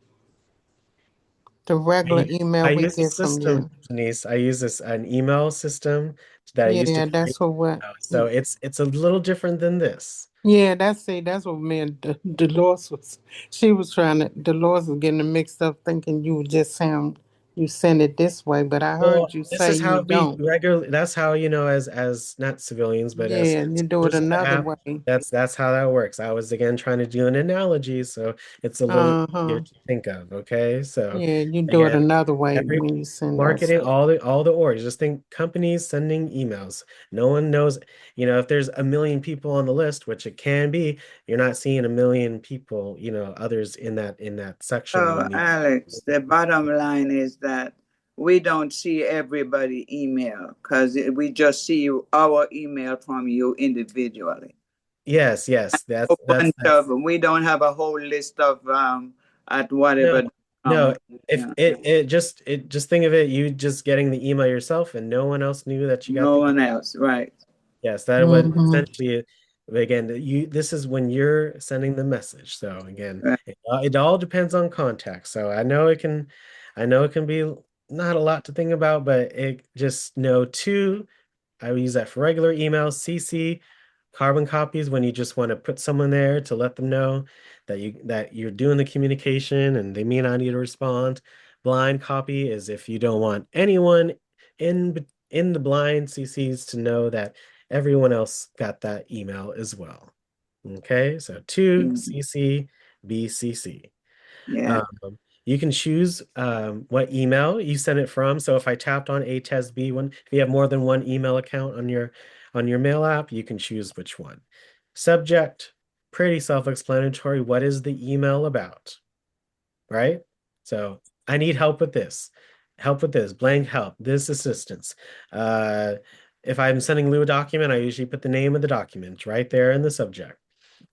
The regular I, email I we use a get from system, you. Denise. I use an email system that I used to Yeah, create. that's what. So it's a little different than this. Yeah, that's what me and Dolores was. She was trying to. Dolores was getting it mixed up, thinking you would just sound you send it this way, but I Well, heard you this say is you how we don't. regularly, that's how, as not civilians, but as Yeah, you do it users of the another app, way. that's how that works. I was again trying to do an analogy, so it's a little easier Uh-huh. to think of. Okay. So Yeah, you do it again, another way every when you send us. marketing, all the orgs, just think companies sending emails. No one knows, if there's a million people on the list, which it can be, you're not seeing a million people, others in that section So, in the Alex, the bottom line is that we don't see everybody email because we just see our email from you individually. yes, A that's bunch that's of that's we don't have a whole list of at no, whatever. no. If Yeah, it just think of it, you just getting the email yourself, and no one else knew that you got no the one else, right? yes, that was Mm-hmm. essentially again, this is when you're sending the message. So again, Right. it all depends on context. So I know it can be not a lot to think about, but it just know two. I would use that for regular email, CC, carbon copies when you just want to put someone there to let them know that you're doing the communication and they may not need to respond. Blind copy is if you don't want anyone in the blind CCs to know that everyone else got that email as well. Okay, so two Mhm. CC, BCC. Yeah. Um, you can choose what email you send it from. So if I tapped on HSB one, if you have more than one email account on your mail app, you can choose which one. Subject, pretty self-explanatory. What is the email about? Right? So I need help with this. Help with this, blank help, this assistance. If I'm sending Lou a document, I usually put the name of the document right there in the subject.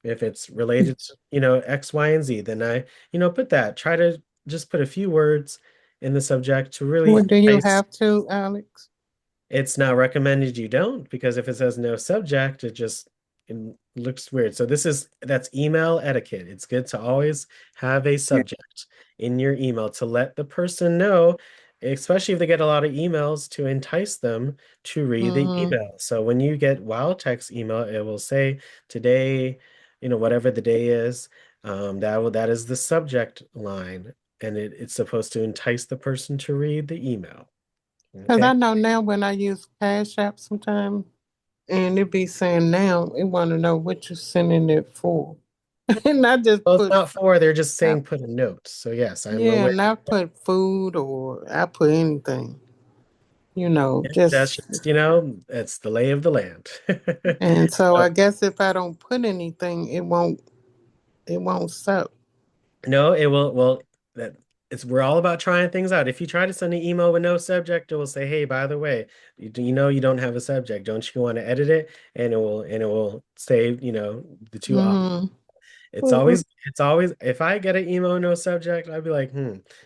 If it's related to, X, Y, and Z, then I, put that. Try to just put a few words in the subject to really Well, do you entice. have to, Alex? It's not recommended you don't, because if it says no subject, it looks weird. So that's email etiquette. It's good to always have a subject in your email to let the person know, especially if they get a lot of emails, to entice them to read the email. So when you get wild text email, it will say today, whatever the day is, that is the subject line, and it's supposed to entice the person to read the email. Because Okay. I know now when I use Cash App sometimes, and it be saying now, it want to know what you're sending it for. And I just Well, it's put, not for, they're just saying put a note. So yes, I'm yeah, aware. and I put food or I put anything, That's just, just, it's the lay of the land. and so So, I guess if I don't put anything, it won't suck. no, it will, well, we're all about trying things out. If you try to send an email with no subject, it will say, hey, by the way, you don't have a subject. Don't you want to edit it? And it will say, the two options. Mm-hmm. It's always, if I get an email with no subject, I'd be like,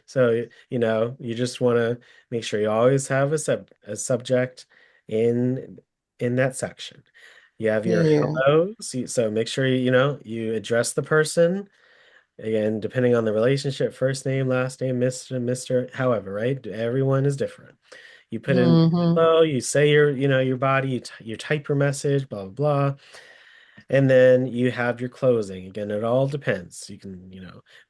So, you just want to make sure you always have a subject in that section. You have your Yeah. hello, so make sure you address the person. Again, depending on the relationship, first name, last name, Mr., however, right? Everyone is different. You put in Mm-hmm. hello, you say your body, you type your message, blah, blah, blah. And then you have your closing. Again, it all depends. You can,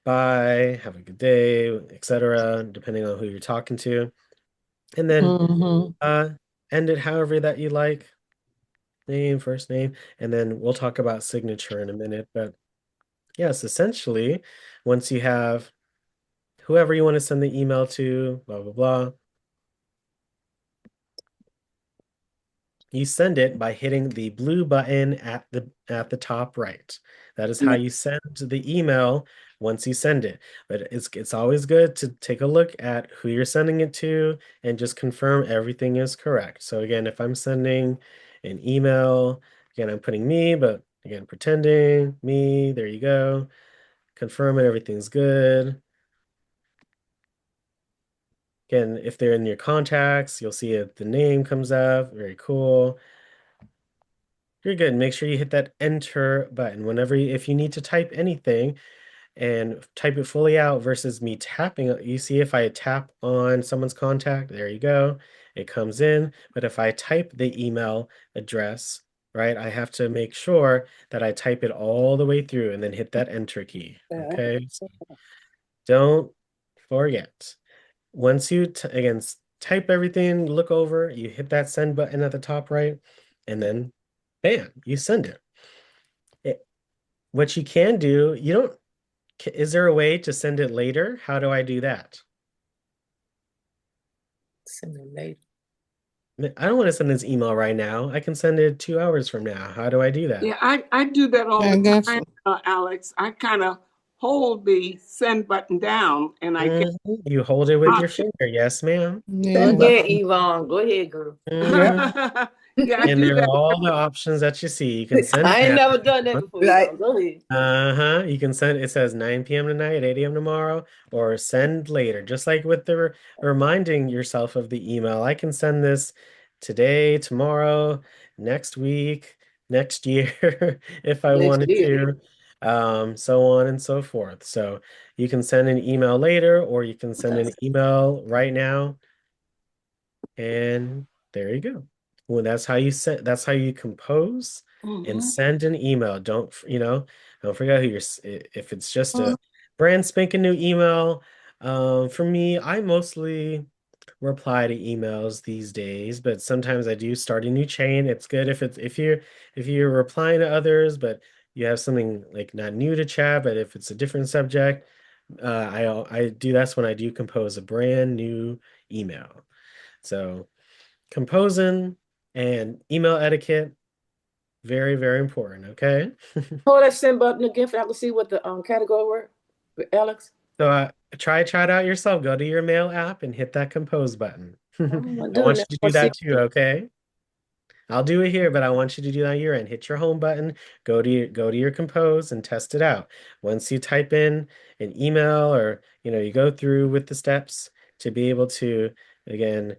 bye, have a good day, etc., depending on who you're talking to. And then Mm-hmm. end it however that you like. Name, first name, and then we'll talk about signature in a minute. But yes, essentially, once you have whoever you want to send the email to, blah, blah, blah, you send it by hitting the blue button at the top right. That is how you send the email once you send it. But it's always good to take a look at who you're sending it to and just confirm everything is correct. So again, if I'm sending an email, again, I'm putting me, but again, pretending me, there you go. Confirm it, everything's good. Again, if they're in your contacts, you'll see the name comes up. Very cool. You're good. Make sure you hit that enter button if you need to type anything and type it fully out versus me tapping. You see, if I tap on someone's contact, there you go, it comes in. But if I type the email address, right, I have to make sure that I type it all the way through and then hit that enter key. Okay. So don't forget. Once you, again, type everything, look over, you hit that send button at the top right, and then bam, you send it. What you can do, is there a way to send it later? How do I do that? Send it later. I don't want to send this email right now. I can send it 2 hours from now. How do I do that? Yeah, I do that all I the guess. time, Alex. I kind of hold the send button down and I get You hold it with your option. finger. Yes, ma'am. Go Yeah. ahead, Yvonne. Go ahead, girl. Yeah, I And do there are that. all the options that you see. You can send I ain't now. never done that before, Yvonne. Go ahead. You can send, it says 9 p.m. tonight, 8 a.m. tomorrow, or send later. Just like with the reminding yourself of the email. I can send this today, tomorrow, next week, next year, if I Next wanted year. to, so on and so forth. So you can send an email later, or you can send an email right now. And there you go. Well, that's how you compose and send an email. Don't forget who if it's just a brand spanking new email. For me, I mostly reply to emails these days, but sometimes I do start a new chain. It's good if you're replying to others, but you have something like not new to chat, but if it's a different subject, I do that's when I do compose a brand new email. So composing And email etiquette, very, very important, okay? Hold that send button again for I can see what the category were with Alex. So try it out yourself. Go to your mail app and hit that compose button. I'm not I want doing you that. to do that too, okay? I'll do it here, but I want you to do that on your end. Hit your home button, go to your compose and test it out. Once you type in an email or you go through with the steps to be able to again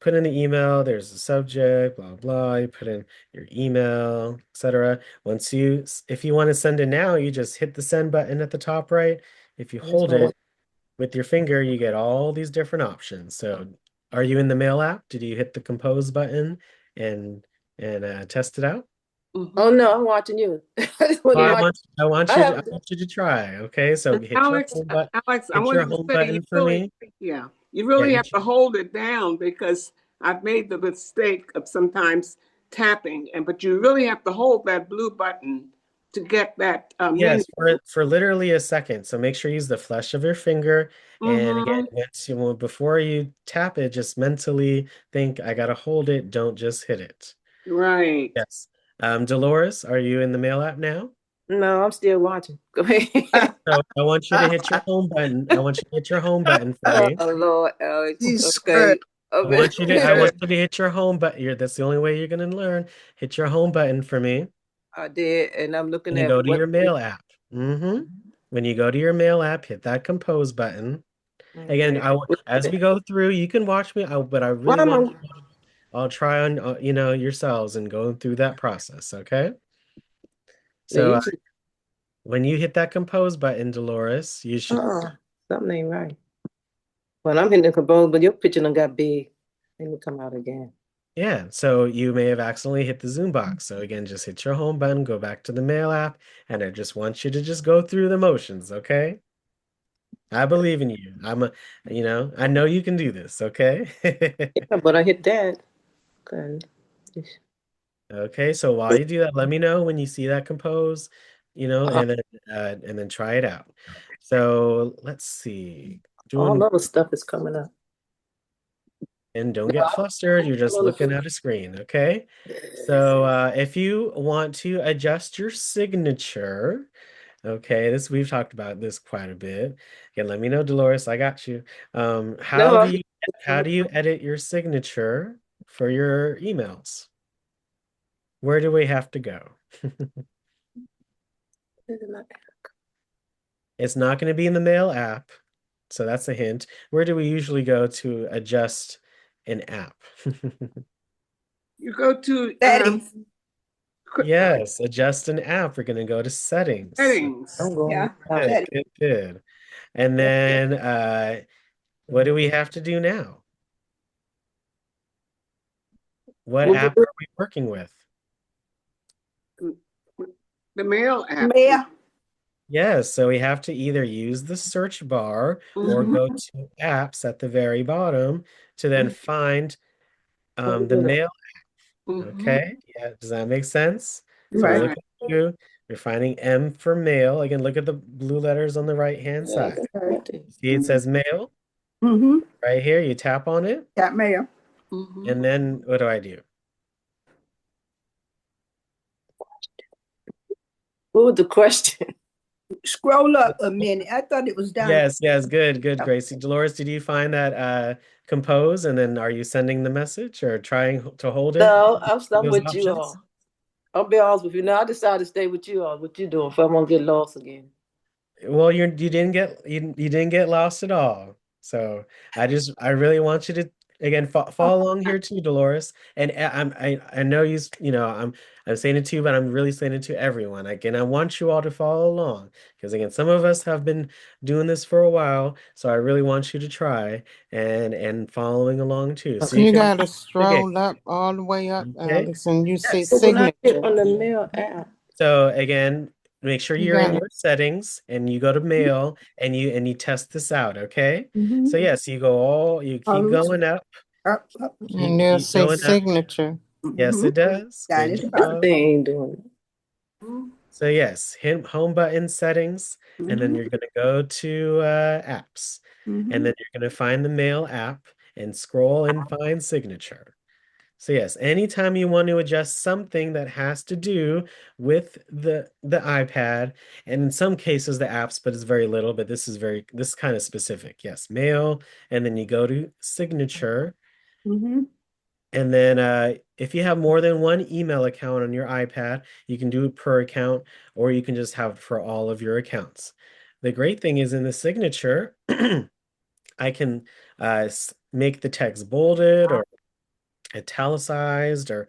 put in the email, there's a subject, blah blah, you put in your email, etc. If you want to send it now, you just hit the send button at the top right. If you hold it with your finger, you get all these different options. So are you in the mail app? Did you hit the compose button and test it out? Oh no, I'm watching you. Well, I I want have you to try. Okay, so hit your Alex, home button. Alex, I Hit your wanted to home say you button for really, me. yeah, you Yeah, really have to hold it down because I've made the mistake of sometimes tapping, but you really have to hold that blue button to get that menu. yes, for literally a second. So make sure you use the flesh of your finger. And again, before you tap it, just mentally think, I gotta hold it. Don't just hit it. Right. Yes. Dolores, are you in the mail app now? No, I'm still watching. Go ahead. So I want you to hit your home button. I want you to hit your home button for me. Oh Lord, Alex. She's Okay. I want you to hit your home button. That's the only way you're gonna learn. Hit your home button for me. I did, and I'm looking And you at go to what. your mail app. When you go to your mail app, hit that compose button. Again, as we go through, you can watch me, but I Why really am want I? I'll try on yourselves and going through that process, okay? Yeah, So you too. when you hit that compose button, Dolores, you should Something ain't right. Well, I'm hitting the compose, but your picture done got big. Let me come out again. yeah, so you may have accidentally hit the Zoom box. So again, just hit your home button, go back to the mail app, and I just want you to just go through the motions, okay? I believe in you. I know you can do this, okay? Yeah, but I hit that. Okay. Okay, so while you do that, let me know when you see that compose, and then try it out. So let's see. All other stuff is coming up. And don't get flustered, you're just looking at a screen, okay? So if you want to adjust your signature, okay, we've talked about this quite a bit. Again, let me know, Dolores, I got you. How do you edit your signature for your emails? Where do we have to go? It's not going to be in the mail app, so that's a hint. Where do we usually go to adjust an app? You go to Settings. Yes, adjust an app. We're going to go to settings. settings. Yeah. Good. And then what do we have to do now? What app are we working with? The mail app. Mail. Yes, so we have to either use the search bar or go to apps at the very bottom to then find the mail app. Okay, yeah, does that make sense? So we're Right. looking at you, we're finding M for mail. Again, look at the blue letters on the right-hand side. See, it says mail right here. You tap on it, Got mail. and then what do I do? What was the question? Scroll up a minute. I thought it was down. Yes, good, Gracie. Dolores, did you find that compose, and then are you sending the message or trying to hold it? No, I'm with options? you all. I'll be honest with you. Now I decided to stay with you all. What you doing? If I won't get lost again. Well, you didn't get lost at all. So I really want you to again follow along here too, Dolores. And I know I'm saying it to you, but I'm really saying it to everyone. Again, I want you all to follow along because again, some of us have been doing this for a while, so I really want you to try and following along too. So you gotta scroll up all the way up, Okay. Alex, and you see So when I signature. get on the mail app. So again, make sure you're in got your settings and you go to mail and you test this out, okay? So yes, you keep going up. Up. And they'll Keep say going up. signature. Yes, it does. Got Good it. job. They ain't doing it. So yes, hit home button settings, and then you're gonna go to apps, and then you're gonna find the mail app and scroll and find signature. So yes, anytime you want to adjust something that has to do with the iPad, and in some cases the apps, but it's very little, but this is kind of specific. Yes, mail, and then you go to signature, Mm-hmm. and then if you have more than one email account on your iPad, you can do it per account, or you can just have it for all of your accounts. The great thing is in the signature, I can make the text bolded or italicized or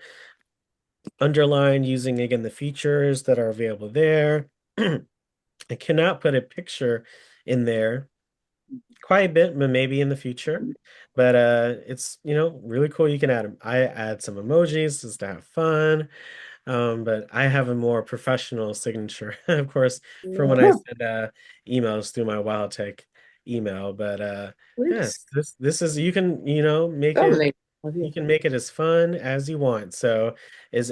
underlined using again the features that are available there. I cannot put a picture in there quite a bit, but maybe in the future. But it's really cool. You can I add some emojis just to have fun. But I have a more professional signature, of course, from when I send emails through my WildTech email. But yes, this is you can make it. You can make it as fun as you want. So is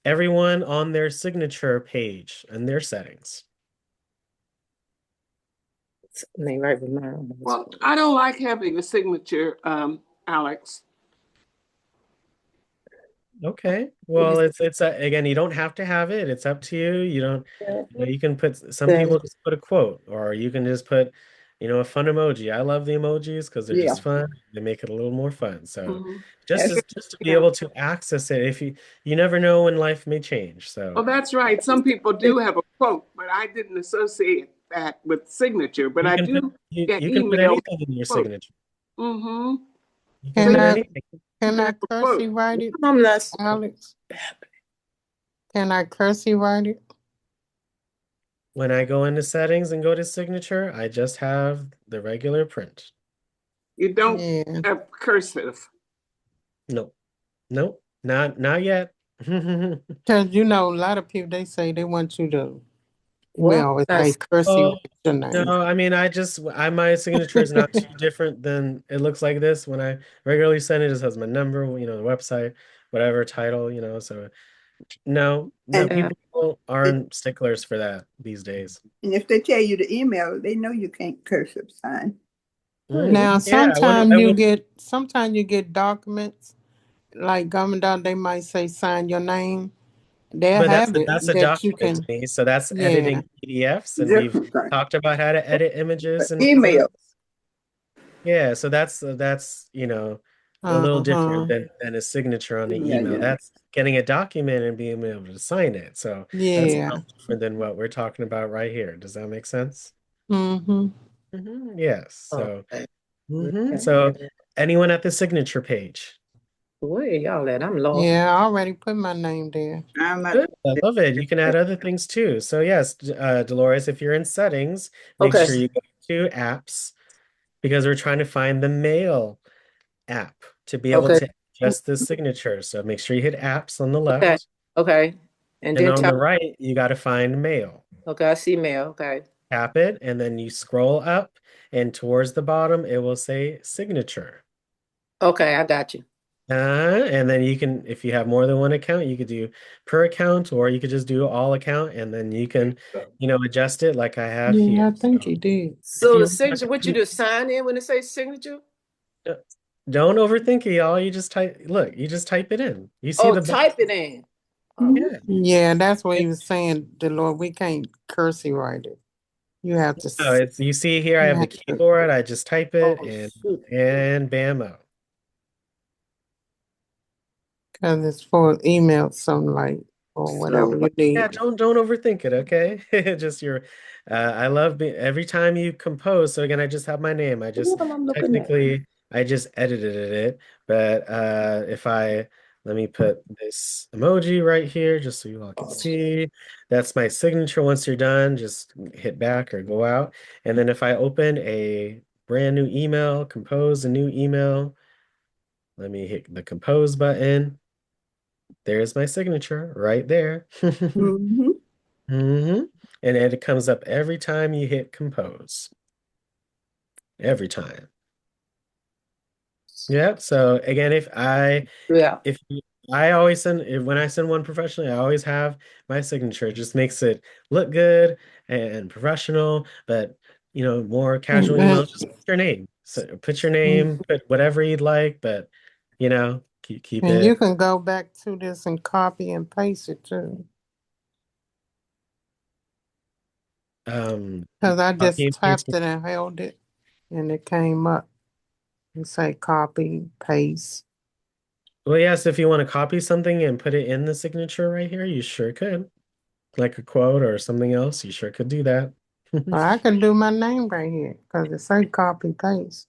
everyone on their signature page and their settings? Name right with mine. Well, I don't like having a signature, Alex. Okay. Well, it's again, you don't have to have it. It's up to you. You don't, you can put some people just put a quote, or you can just put, a fun emoji. I love the emojis because they're Yeah. just fun. They make it a little more fun. So Mhm. just to be able to access it, if you never know when life may change. So Oh, that's right. Some people do have a quote, but I didn't associate that with signature. But I do get you can put email anything in your quote. signature. Mm-hmm. You can Can put I anything. can I Quote. cursive write it, I'm not. Alex? Can I cursive write it? When I go into settings and go to signature, I just have the regular print. You don't Yeah. have cursive. Nope. Nope. Not yet. Because a lot of people they say they want you to Well, it's that's like cursive Oh, write your name. no, I mean, my signature is not too different than it looks like this. When I regularly send it, it just has my number, the website, whatever title, so no, And people aren't sticklers for that these days. and if they tell you to email, they know you can't cursive sign. Now Yeah, sometimes you get documents like government they might say sign your name. They'll but have it that's a that you document to can me. So that's yeah. editing PDFs, and we've Different thing. talked about how to edit images But and email. files. Yeah, so that's a little different Uh-huh. than a signature on the Yeah, email. yeah. That's getting a document and being able to sign it. So that's a Yeah. little different than what we're talking about right here. Does that make sense? Mm-hmm. Yes. So okay. so anyone at the signature page? Where y'all at? I'm lost. Yeah, I already put my name there. I'm not. Good. I love it. You can add other things too. So yes, Dolores, if you're in settings, make Okay. sure you go to apps because we're trying to find the mail app to be able Okay. to adjust the signature. So make sure you hit apps on the Okay. left. Okay. And And then on the right, you got to find mail. okay, I see mail. Okay. Tap it, and then you scroll up, and towards the bottom, it will say signature. Okay, I got you. And then you can, if you have more than one account, you could do per account, or you could just do all account, and then you can, adjust it like I have Yeah, here. I think So you did. if So the you signature, what you do, sign in when it says signature? don't overthink it, y'all. You just type it in. You see Oh, the type it in. Oh, yeah. Yeah, that's what he was saying, Lord. We can't cursive write it. You have to No, it's you see here, I have the keyboard. I just type it shoot. and bam. because it's for email something or whatever you need. Yeah, don't overthink it, okay? Just I love every time you compose. So again, I just have my name. I just What am I looking at? technically I just edited it, but if let me put this emoji right here just so you all can see. That's my signature. Once you're done, just hit back or go out. And then if I open a brand new email, compose a new email, let me hit the compose button. There's my signature right there. Mm-hmm. And it comes up every time you hit compose. Every time. Yep. So again, Yeah. I always when I send one professionally, I always have my signature. It just makes it look good and professional, but more casual emails, just put your name. So put your name, put whatever you'd like, but Keep And you it. can go back to this and copy and paste it too. Because I Copy just and paste. tapped it and held it and it came up and say copy, paste. Well, yes, if you want to copy something and put it in the signature right here, you sure could. Like a quote or something else, you sure could do that. Or I can do my name right here because it say copy, paste.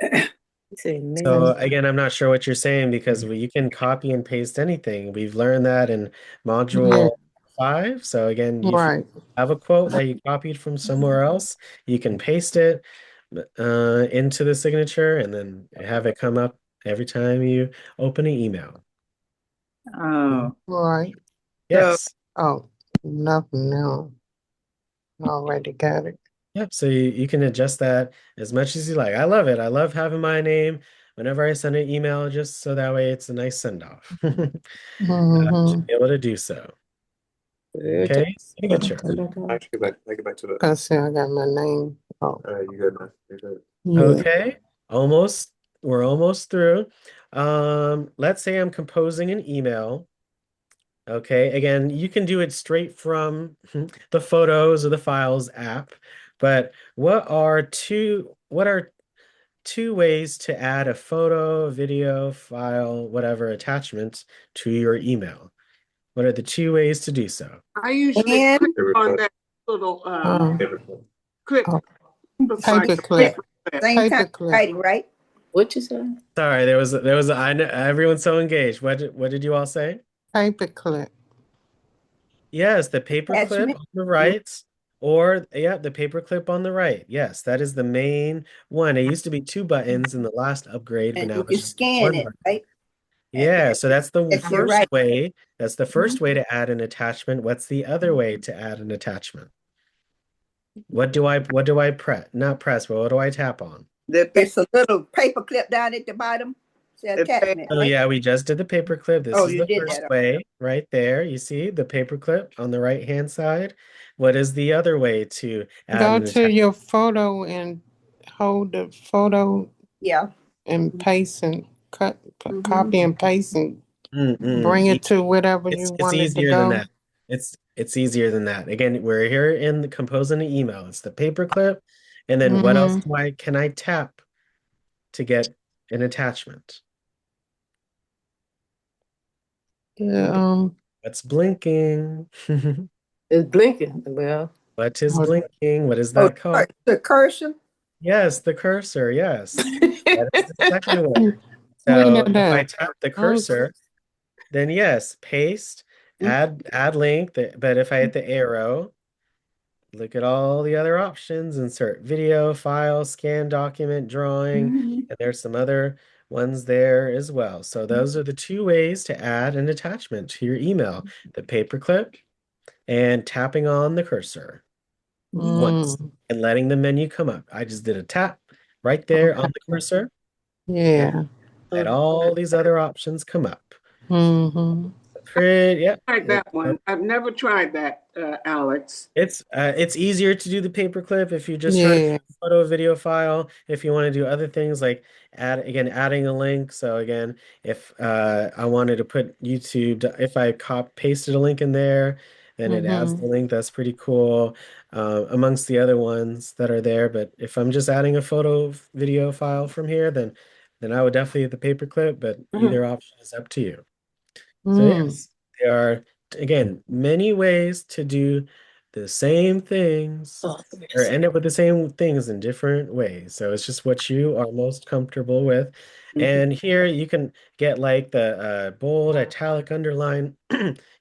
You say So man. again, I'm not sure what you're saying because you can copy and paste anything. We've learned that in Yeah, module 5. So again, if you right. have a quote that you copied from somewhere else, you can paste it into the signature and then have it come up every time you open an email. Oh, Right. so Yes. Oh, nothing now. Already got it. Yep. So you can adjust that as much as you like. I love it. I love having my name whenever I send an email, just so that way it's a nice send off. To Mm-hmm. be able to do so. Every time. Okay. Signature. Actually, get back to the. Cause see, I got my name. Oh, You good, man? You good? yeah. Okay. Almost. We're almost through. Let's say I'm composing an email. Okay. Again, you can do it straight from the Photos or the Files app. But what are two ways to add a photo, video, file, whatever attachment to your email? What are the two ways to do so? I usually And click on Paperclip. that little Um, Paperclip. click. oh, Looks like a paperclip. paperclip. same time Paperclip. writing, right? What you say? Sorry, I know everyone's so engaged. What did you all say? Paperclip. Yes, the paperclip Attachment. on the right, or yeah, the paperclip on the right. Yes, that is the main one. It used to be 2 buttons in the last upgrade, but And now you it's just scan one it, button. right? Yeah, so that's the If you're first right. way. That's the first way to add an attachment. What's the other way to add an attachment? What do I press? Not press, but what do I tap on? the It's a little paper clip down at the bottom. It's an the attachment, Oh right? yeah, we just did the paperclip. This Oh, is you the did first that. way right there. You see the paperclip on the right-hand side. What is the other way to add Go an to attachment? your photo and hold the photo Yeah. and paste and cut, Mhm. copy and paste and bring E- it to whatever It's you it's want it to easier than go. that. It's easier than that. Again, we're here in the composing an email. It's the paperclip, and then what else Mm-hmm. can I tap to get an attachment? Yeah, What's blinking? It's blinking. Well, What is what- blinking? What is Oh, that called? the cursor. Yes, the cursor. Yes, that is the second way. wait So a if I minute. tap the cursor, then yes, paste, add link. But if I hit the arrow, look at all the other options, insert video, file, scan document, drawing, Mhm. and there's some other ones there as well. So those are the two ways to add an attachment to your email, the paperclip and tapping on the cursor once Mm, and letting the menu come up. I just did a tap right there on the okay. cursor and Yeah. let all these other options come up. Mm-hmm. Yeah. Tried that one. I've never tried that, Alex. It's easier to do the paperclip if you're just trying to Yeah. photo video file. If you want to do other things like adding a link. So again, if I wanted to put YouTube, if I pasted a link in there, then it adds Mm-hmm. the link. That's pretty cool, amongst the other ones that are there. But if I'm just adding a photo video file from here, then I would definitely hit the paperclip. But mhm. either option is up to you. So Mm. yes, there are again many ways to do the same things Oh, or end up with the same things in different ways. So it's just what you are most comfortable with. And here you can get like the bold, italic, underline.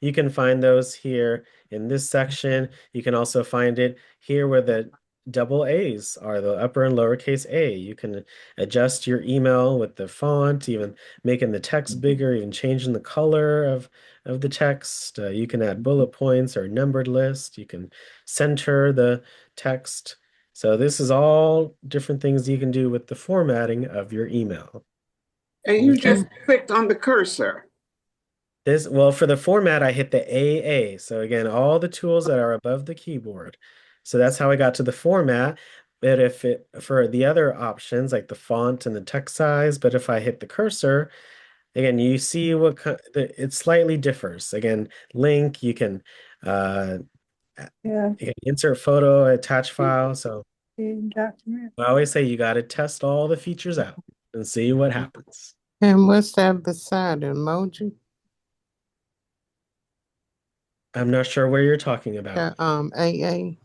You can find those here in this section. You can also find it here where the double A's are, the upper and lowercase a. You can adjust your email with the font, even making the text bigger, even changing the color of the text. You can add bullet points or numbered list. You can center the text. So this is all different things you can do with the formatting of your email. And you Okay. just clicked on the cursor. Well, for the format, I hit the AA. So again, all the tools that are above the keyboard. So that's how I got to the format. But if it for the other options like the font and the text size, but if I hit the cursor, again, you see it slightly differs. Again, link, uh Yeah, you can insert photo, attach file. So document. I always say you got to test all the features out and see what happens. And what's that beside emoji? I'm not sure where you're talking about. The AA.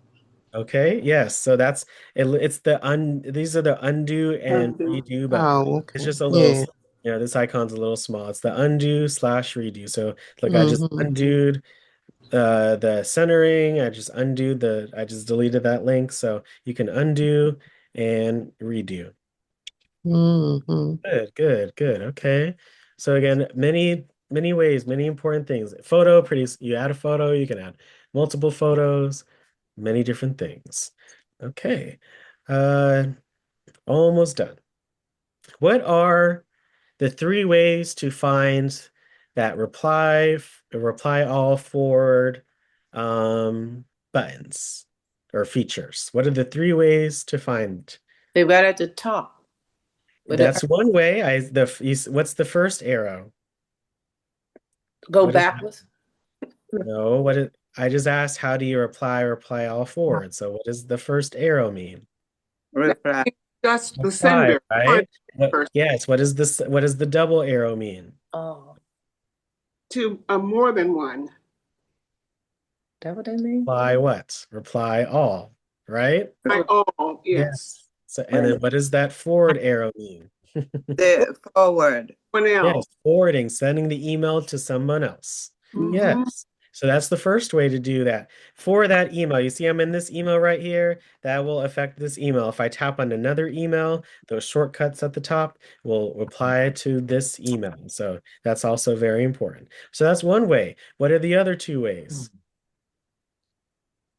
Okay, yes. So that's it's these are the undo and Undo. redo button. Oh, It's okay. just a little, Yeah. this icon's a little small. It's the undo/redo. So look, I just Mm-hmm. undoed the centering. I just deleted that link. So you can undo and redo. Mm-hmm. Good, good, good. Okay. So again, many ways, many important things. Photo, you add a photo, you can add multiple photos, many different things. Okay. Uh, almost done. What are the three ways to find that reply all forward buttons or features? What are the three ways to find? They right at the top. But That's one way. What's the first arrow? go What is that? backwards. No, I just asked how do you reply all forward? So what does the first arrow mean? Reply. Just the Reply, sender. right? First. Yes, what does the double arrow mean? Oh, To more than one. that what they mean? Reply what? Reply all, right? By all, yes. So and then what does that forward arrow mean? The forward. One else. Yes, forwarding, sending the email to someone else. Mhm. Yes. So that's the first way to do that. For that email, you see I'm in this email right here. That will affect this email. If I tap on another email, those shortcuts at the top will reply to this email. So that's also very important. So that's one way. What are the other two ways?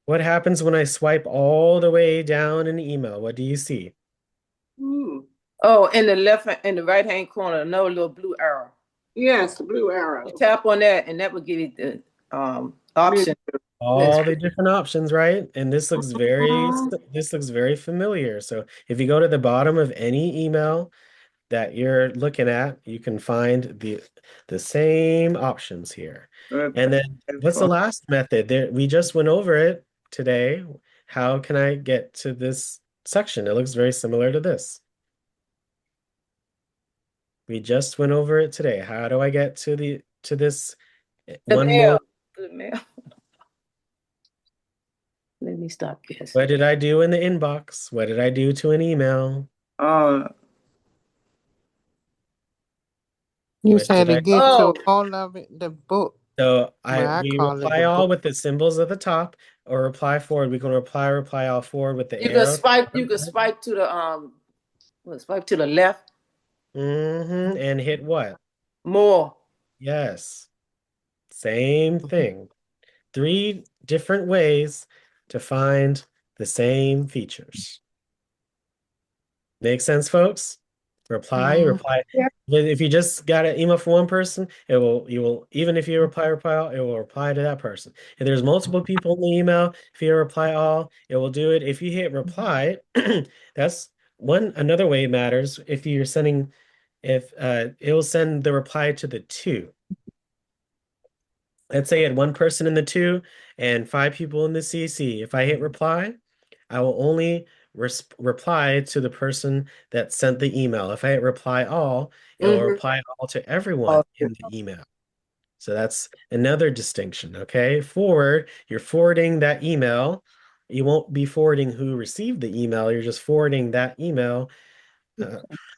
What happens when I swipe all the way down an email? What do you see? Hmm. Oh, in the right hand corner, no little blue arrow. Yes, the blue arrow. You tap on that, and that will give you the option. All the different options, right? And this looks very familiar. So if you go to the bottom of any email that you're looking at, you can find the same options here. And then what's the last method? We just went over it today. How can I get to this section? It looks very similar to this. We just went over it today. How do I get to this The one mail. more? The mail. Let me stop this. What did I do in the inbox? What did I do to an email? Oh, You What said did I to get Oh. to all of it, the book. So Well, we call it reply the all book. with the symbols at the top, or reply forward. We can reply all forward with the You arrow. can swipe to the swipe to the left. And hit what? More. Yes. Same thing. Three different ways to find the same features. Make sense, folks? Reply. Yeah. If you just got an email from one person, even if you reply all, it will reply to that person. If there's multiple people in the email, if you reply all, it will do it. If you hit reply, that's another way it matters. If you're sending, it will send the reply to the two. Let's say you had one person in the two and 5 people in the CC. If I hit reply, I will only reply to the person that sent the email. If I hit reply all, it will reply all to everyone in the email. So that's another distinction, okay? Forward, you're forwarding that email. You won't be forwarding who received the email. You're just forwarding that email.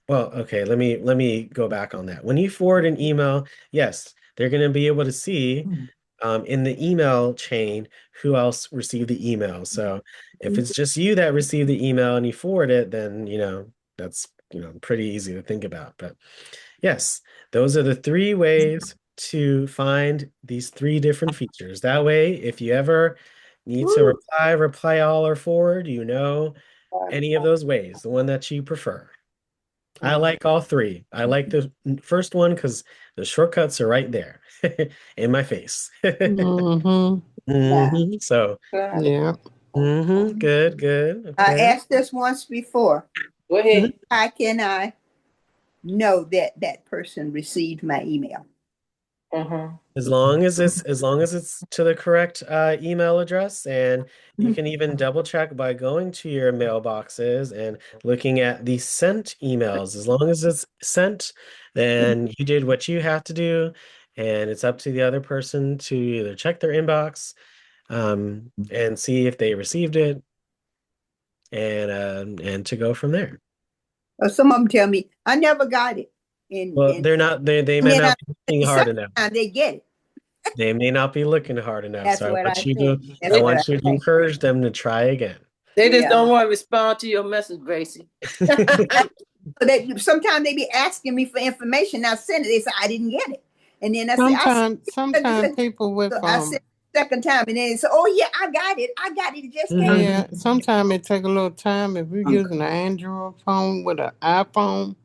Well, okay, let me go back on that. When you forward an email, yes, they're going to be able to see in the email chain who else received the email. So if it's just you that received the email and you forward it, then that's pretty easy to think about. But yes, those are the three ways to find these three different features. That way, if you ever need to reply all or forward, any of those ways, the one that you prefer. I like all three. I like the first one because the shortcuts are right there in my face. Mm-hmm. So Yeah. Mm-hmm. Good, good. I Okay. asked this once before. Go ahead. How can I know that that person received my email? Uh-huh. As long as it's to the correct email address, and you can even double check by going to your mailboxes and looking at the sent emails. As long as it's sent, then you did what you have to do, and it's up to the other person to either check their inbox and see if they received it, and to go from there. Or some of them tell me, I never got it. Well, they're not they And may then not be looking the hard second enough. time they get it. They may not be looking hard enough. That's So I what want I you think. to That's I what want I you to think. encourage them to try again. They just Yeah. don't want to respond to your message, Gracie. Sometimes they be asking me for information. I send it. They say I didn't get it, and then I say Sometimes people with I sent it second time, and then they say, "Oh yeah, I got it. I got it. It just came." yeah, sometimes it take a little time. If you're using an Android phone with an iPhone,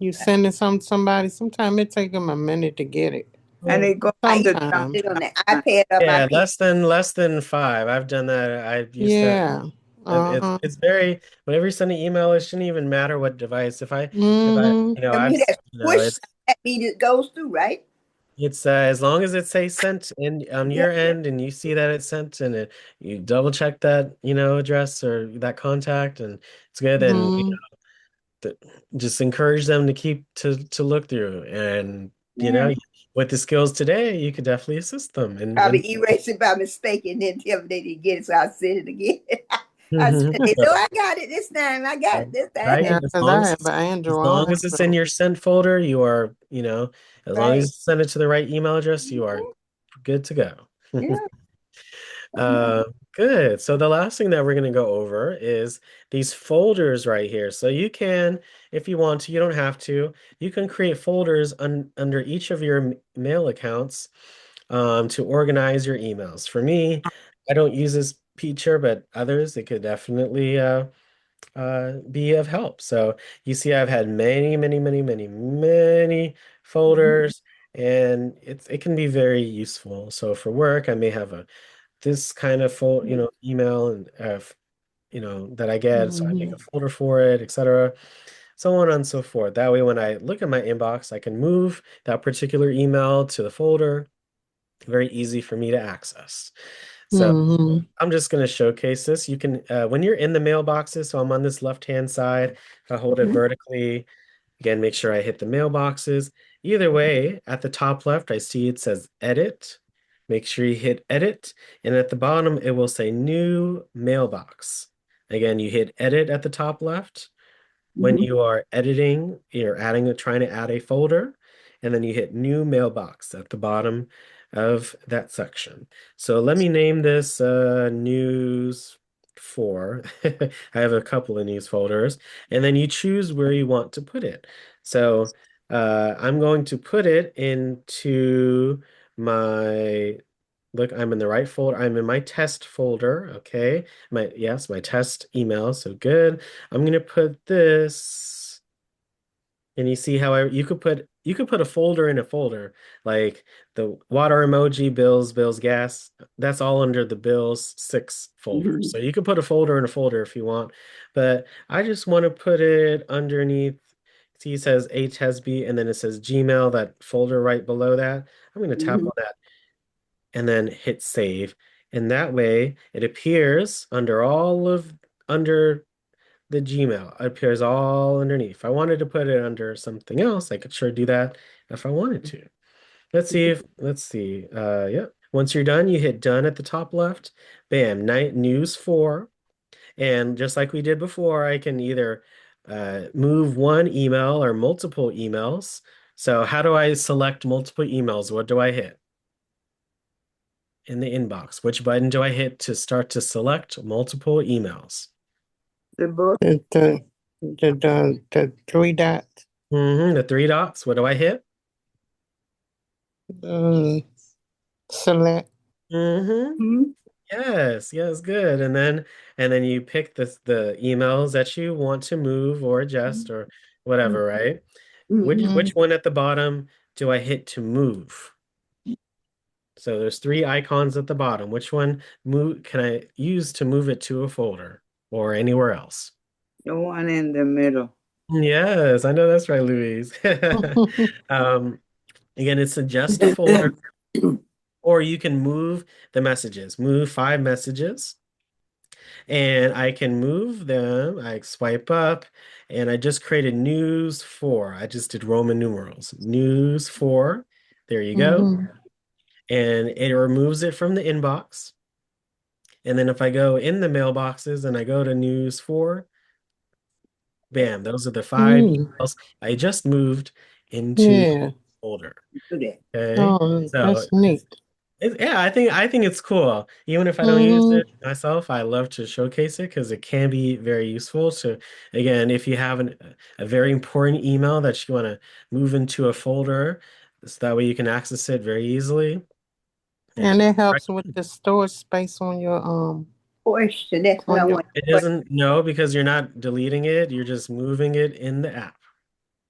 you sending something to somebody, sometimes it take them a minute to get it. And they go I either drop Sometimes. it on the iPad or Yeah, my less than 5. I've done that. I've used that. Yeah. It's very whenever you send an email, it shouldn't even matter what device. If I Mm-hmm. you know I I've mean, that you know push that means it goes through, right? it's as long as it says sent in on Yeah. your end and you see that it's sent and you double check that address or that contact and it's good, then Mm-hmm. just encourage them to keep to look through, and Yeah. with the skills today you could definitely assist them Probably erase it by mistake and then tell them they didn't get it, so I send it again. I said, they know I got it this time. I got it this time. right. Yeah, As because long I as have an as Android. long as it's in your sent folder, you are as long as Right. you send it to the right email address, you are good to go. Yeah. Uh, Good. So the last thing that we're going to go over is these folders right here. So you can, if you want to, you don't have to, you can create folders under each of your mail accounts to organize your emails. For me, I don't use this feature, but others, it could definitely be of help. So you see, I've had many, many, many, many, many folders, and it can be very useful. So for work, I may have this kind of email and that I get, so I make a folder for it, etc., so on and so forth. That way, when I look at my inbox, I can move that particular email to the folder. Very easy for me to access. So Mm-hmm. I'm just going to showcase this. You can, when you're in the mailboxes, so I'm on this left-hand side, if I hold it vertically, again, make sure I hit the mailboxes. Either way, at the top left, I see it says edit. Make sure you hit edit. And at the bottom, it will say new mailbox. Again, you hit edit at the top left. When you are editing, you're trying to add a folder, and then you hit new mailbox at the bottom of that section. So let me name this news 4. I have a couple of news folders, and then you choose where you want to put it. So I'm going to put it into my look, I'm in the right folder. I'm in my test folder. Okay. My test email. So good. I'm gonna put this, and you see how you could put a folder in a folder, like the water emoji, bills, gas. That's all under the bills 6 folder. So you could put a folder in a folder if you want, but I just want to put it underneath. See, it says HSB, and then it says Gmail, that folder right below that. I'm going to tap on that and then hit save. And that way it appears under the Gmail. It appears all underneath. If I wanted to put it under something else, I could sure do that if I wanted to. Let's see. Yeah. Once you're done, you hit done at the top left. Bam, night news 4. And just like we did before, I can either move one email or multiple emails. So how do I select multiple emails? What do I hit? In the inbox, which button do I hit to start to select multiple emails? The book. The 3 dots. The 3 dots. What do I hit? Select. Yes, good. And then you pick the emails that you want to move or adjust or whatever, right? Which one at the bottom do I hit to move? So there's three icons at the bottom. Which one can I use to move it to a folder or anywhere else? The one in the middle. Yes, I know that's right, Louise. Um, again, it's just a folder, or you can move the messages, move 5 messages, and I can move them. I swipe up, and I just created news 4. I just did Roman numerals. News 4. There you go. Mhm. And it removes it from the inbox. And then if I go in the mailboxes and I go to news 4, bam, those are the 5 Mm. emails I just moved into the Yeah. folder. Do that. Okay. Oh, So that's neat. yeah, I think it's cool. Even if I don't use Mhm. it myself, I love to showcase it because it can be very useful. So again, if you have a very important email that you want to move into a folder, so that way you can access it very easily. And Yeah. it helps with the storage space on your Question. That's what I on your want. It doesn't know because you're not deleting it, you're just moving it in the app.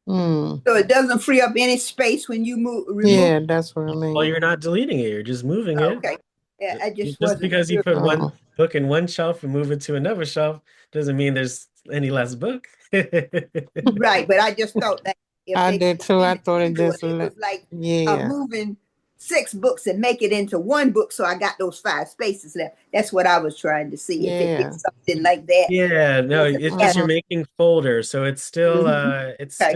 mm. So it doesn't free up any space when you remove. Yeah, that's what I Well, mean. you're not deleting it, you're just moving it. Okay. Yeah, I just Just wasn't because you sure. put one Oh, book in one shelf and move it to another shelf doesn't mean there's any less book. Right, but I just thought that if I they did too. I thought it do it, just it let, was like yeah. moving 6 books and make it into one book, so I got those 5 spaces left. That's what I was trying to see if it Yeah. did something like that. Yeah, no, it's just you're Mhm. making folders, so it's still Mhm. it's Okay,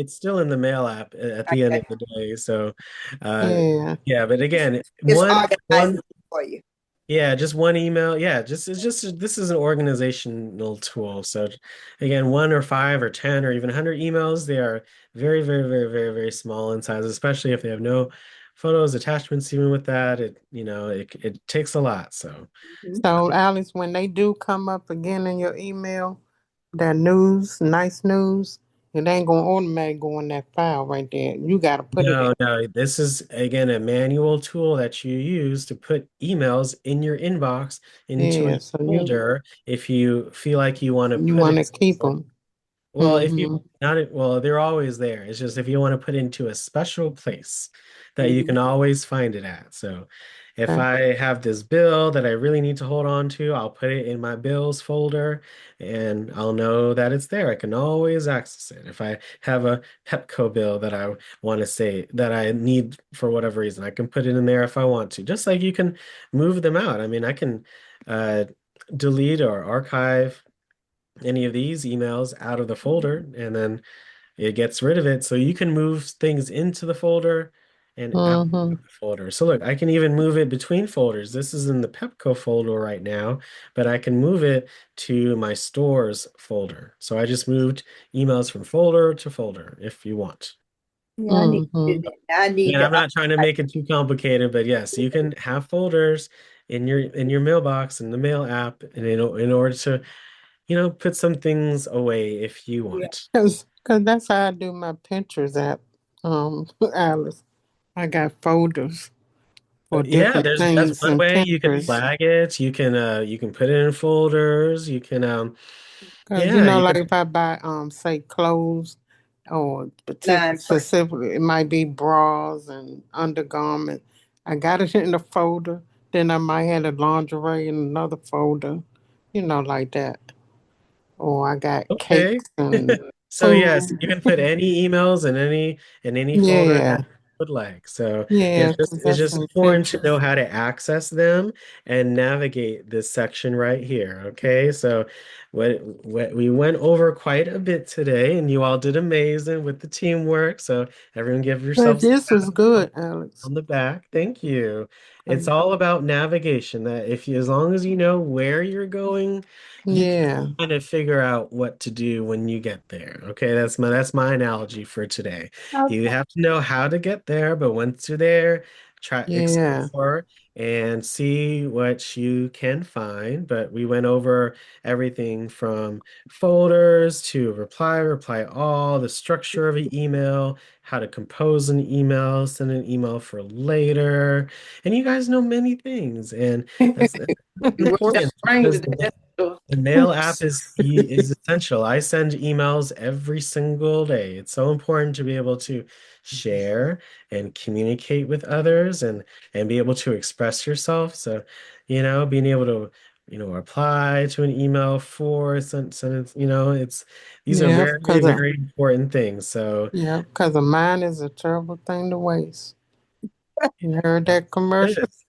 still in the mail app at the end okay. of the day. So Yeah. yeah, but again, It's one organizing for you. yeah, just one email. Yeah, just this is an organizational tool. So again, 1 or 5 or 10 or even 100 emails, they are very, very, very, very, very small in size, especially if they have no photos, attachments, even with that, it takes a lot. So Mhm. So Alice, when they do come up again in your email, that news, nice news, it ain't gonna automatically go in that file right there. You gotta put it in. no, this is again a manual tool that you use to put emails in your inbox into a Yeah. So folder if you feel like you want to you put want to it. keep them. Well, if you Mm-hmm. not, well, they're always there. It's just if you want to put it into a special place that you Mhm. can always find it at. So if Okay. I have this bill that I really need to hold on to, I'll put it in my bills folder and I'll know that it's there. I can always access it. If I have a Pepco bill that I want to say that I need for whatever reason, I can put it in there if I want to. Just like you can move them out. I mean, I can uh, delete or archive any of these emails out of the folder and then it gets rid of it. So you can move things into the folder and out Mm-hmm. of the folder. So look, I can even move it between folders. This is in the Pepco folder right now, but I can move it to my stores folder. So I just moved emails from folder to folder if you want. Yeah, I need to Mm-hmm. do that. I need And I'm to. not trying to make it too complicated, but yes, you can have folders in your mailbox in the mail app and in order to put some things away if you Yeah. want. Cause that's how I do my Pinterest app. Alice, I got folders for Yeah, different that's things one in way you can Pinterest. flag it. You can put it in folders. You can Cause yeah, you like can if I buy say clothes or Line first. specifically, it might be bras and undergarment. I got it in a folder. Then I might have the lingerie in another folder, like that. Or I got okay. cakes and So yes, food. you can put any emails in any folder that Yeah, you would like. So yeah, cause it's that's just in important to know Pinterest. how to access them and navigate this section right here. Okay, so what we went over quite a bit today, and you all did amazing with the teamwork. So everyone give But yourselves this was good, Alex. on the back. Thank you. It's 'Cause- all about navigation. That if you, as long as you know where you're going, you can yeah, kind of figure out what to do when you get there. Okay, that's my analogy for today. You Okay. have to know how to get there, but once you're there, try yeah. explore and see what you can find. But we went over everything from folders to reply all, the structure of an email, how to compose an email, send an email for later. And you guys know many things. And that's You work that important brain to because death. So, the mail app is essential. I send emails every single day. It's so important to be able to share and communicate with others and be able to express yourself. So, being able to, reply to an email for sentence, these are Yeah, very, because very important things. So, a mind is a terrible thing to waste. You heard that it commercial? is.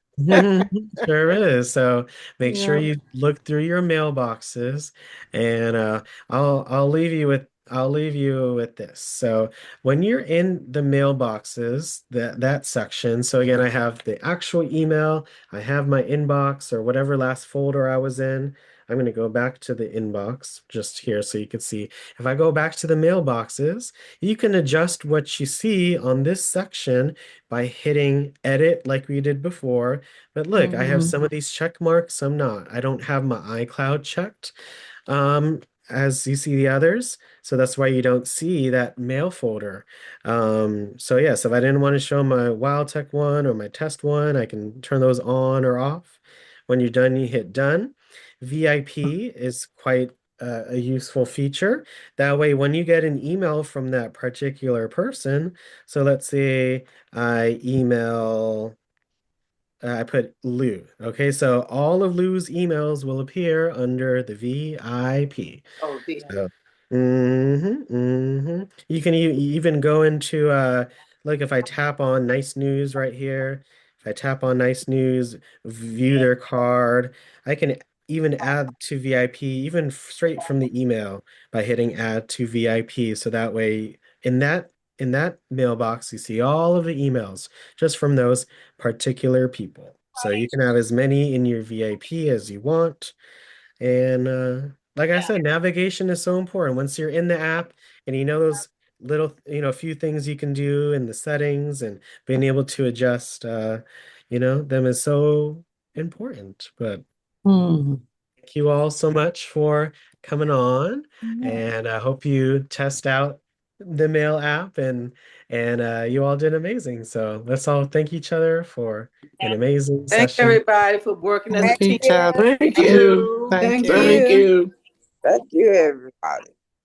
Sure is. So make sure Yeah. you look through your mailboxes, and I'll leave you with this. So when you're in the mailboxes, that section. So again, I have the actual email, I have my inbox or whatever last folder I was in. I'm going to go back to the inbox just here so you can see. If I go back to the mailboxes, you can adjust what you see on this section by hitting edit like we did before. But look, I have some of these check marks, some not. I don't have my iCloud checked, as you see the others. So that's why you don't see that mail folder. So yes, if I didn't want to show my WildTech one or my test one, I can turn those on or off. When you're done, you hit done. VIP is quite a useful feature. That way, when you get an email from that particular person, so let's say I put Lou. Okay, so all of Lou's emails will appear under the VIP. Oh, So, You can even go into like if I tap on Nice News right here, if I tap on Nice News, view their card, I can even add to VIP, even straight from the email by hitting add to VIP. So that way, in that mailbox, you see all of the emails just from those particular people. So you can have as many in your VIP as you want. And like I said, navigation is so important. Once you're in the app and you know those little, few things you can do in the settings and being able to adjust, them is so important. But Mhm. thank you all so much for coming on, and I hope you test out the Mail app and you all did amazing. So let's all thank each other for an amazing thank session. everybody for working as a Thank team. each other. Thank you. Thank Thank you. Thank you. you. Thank you, everybody.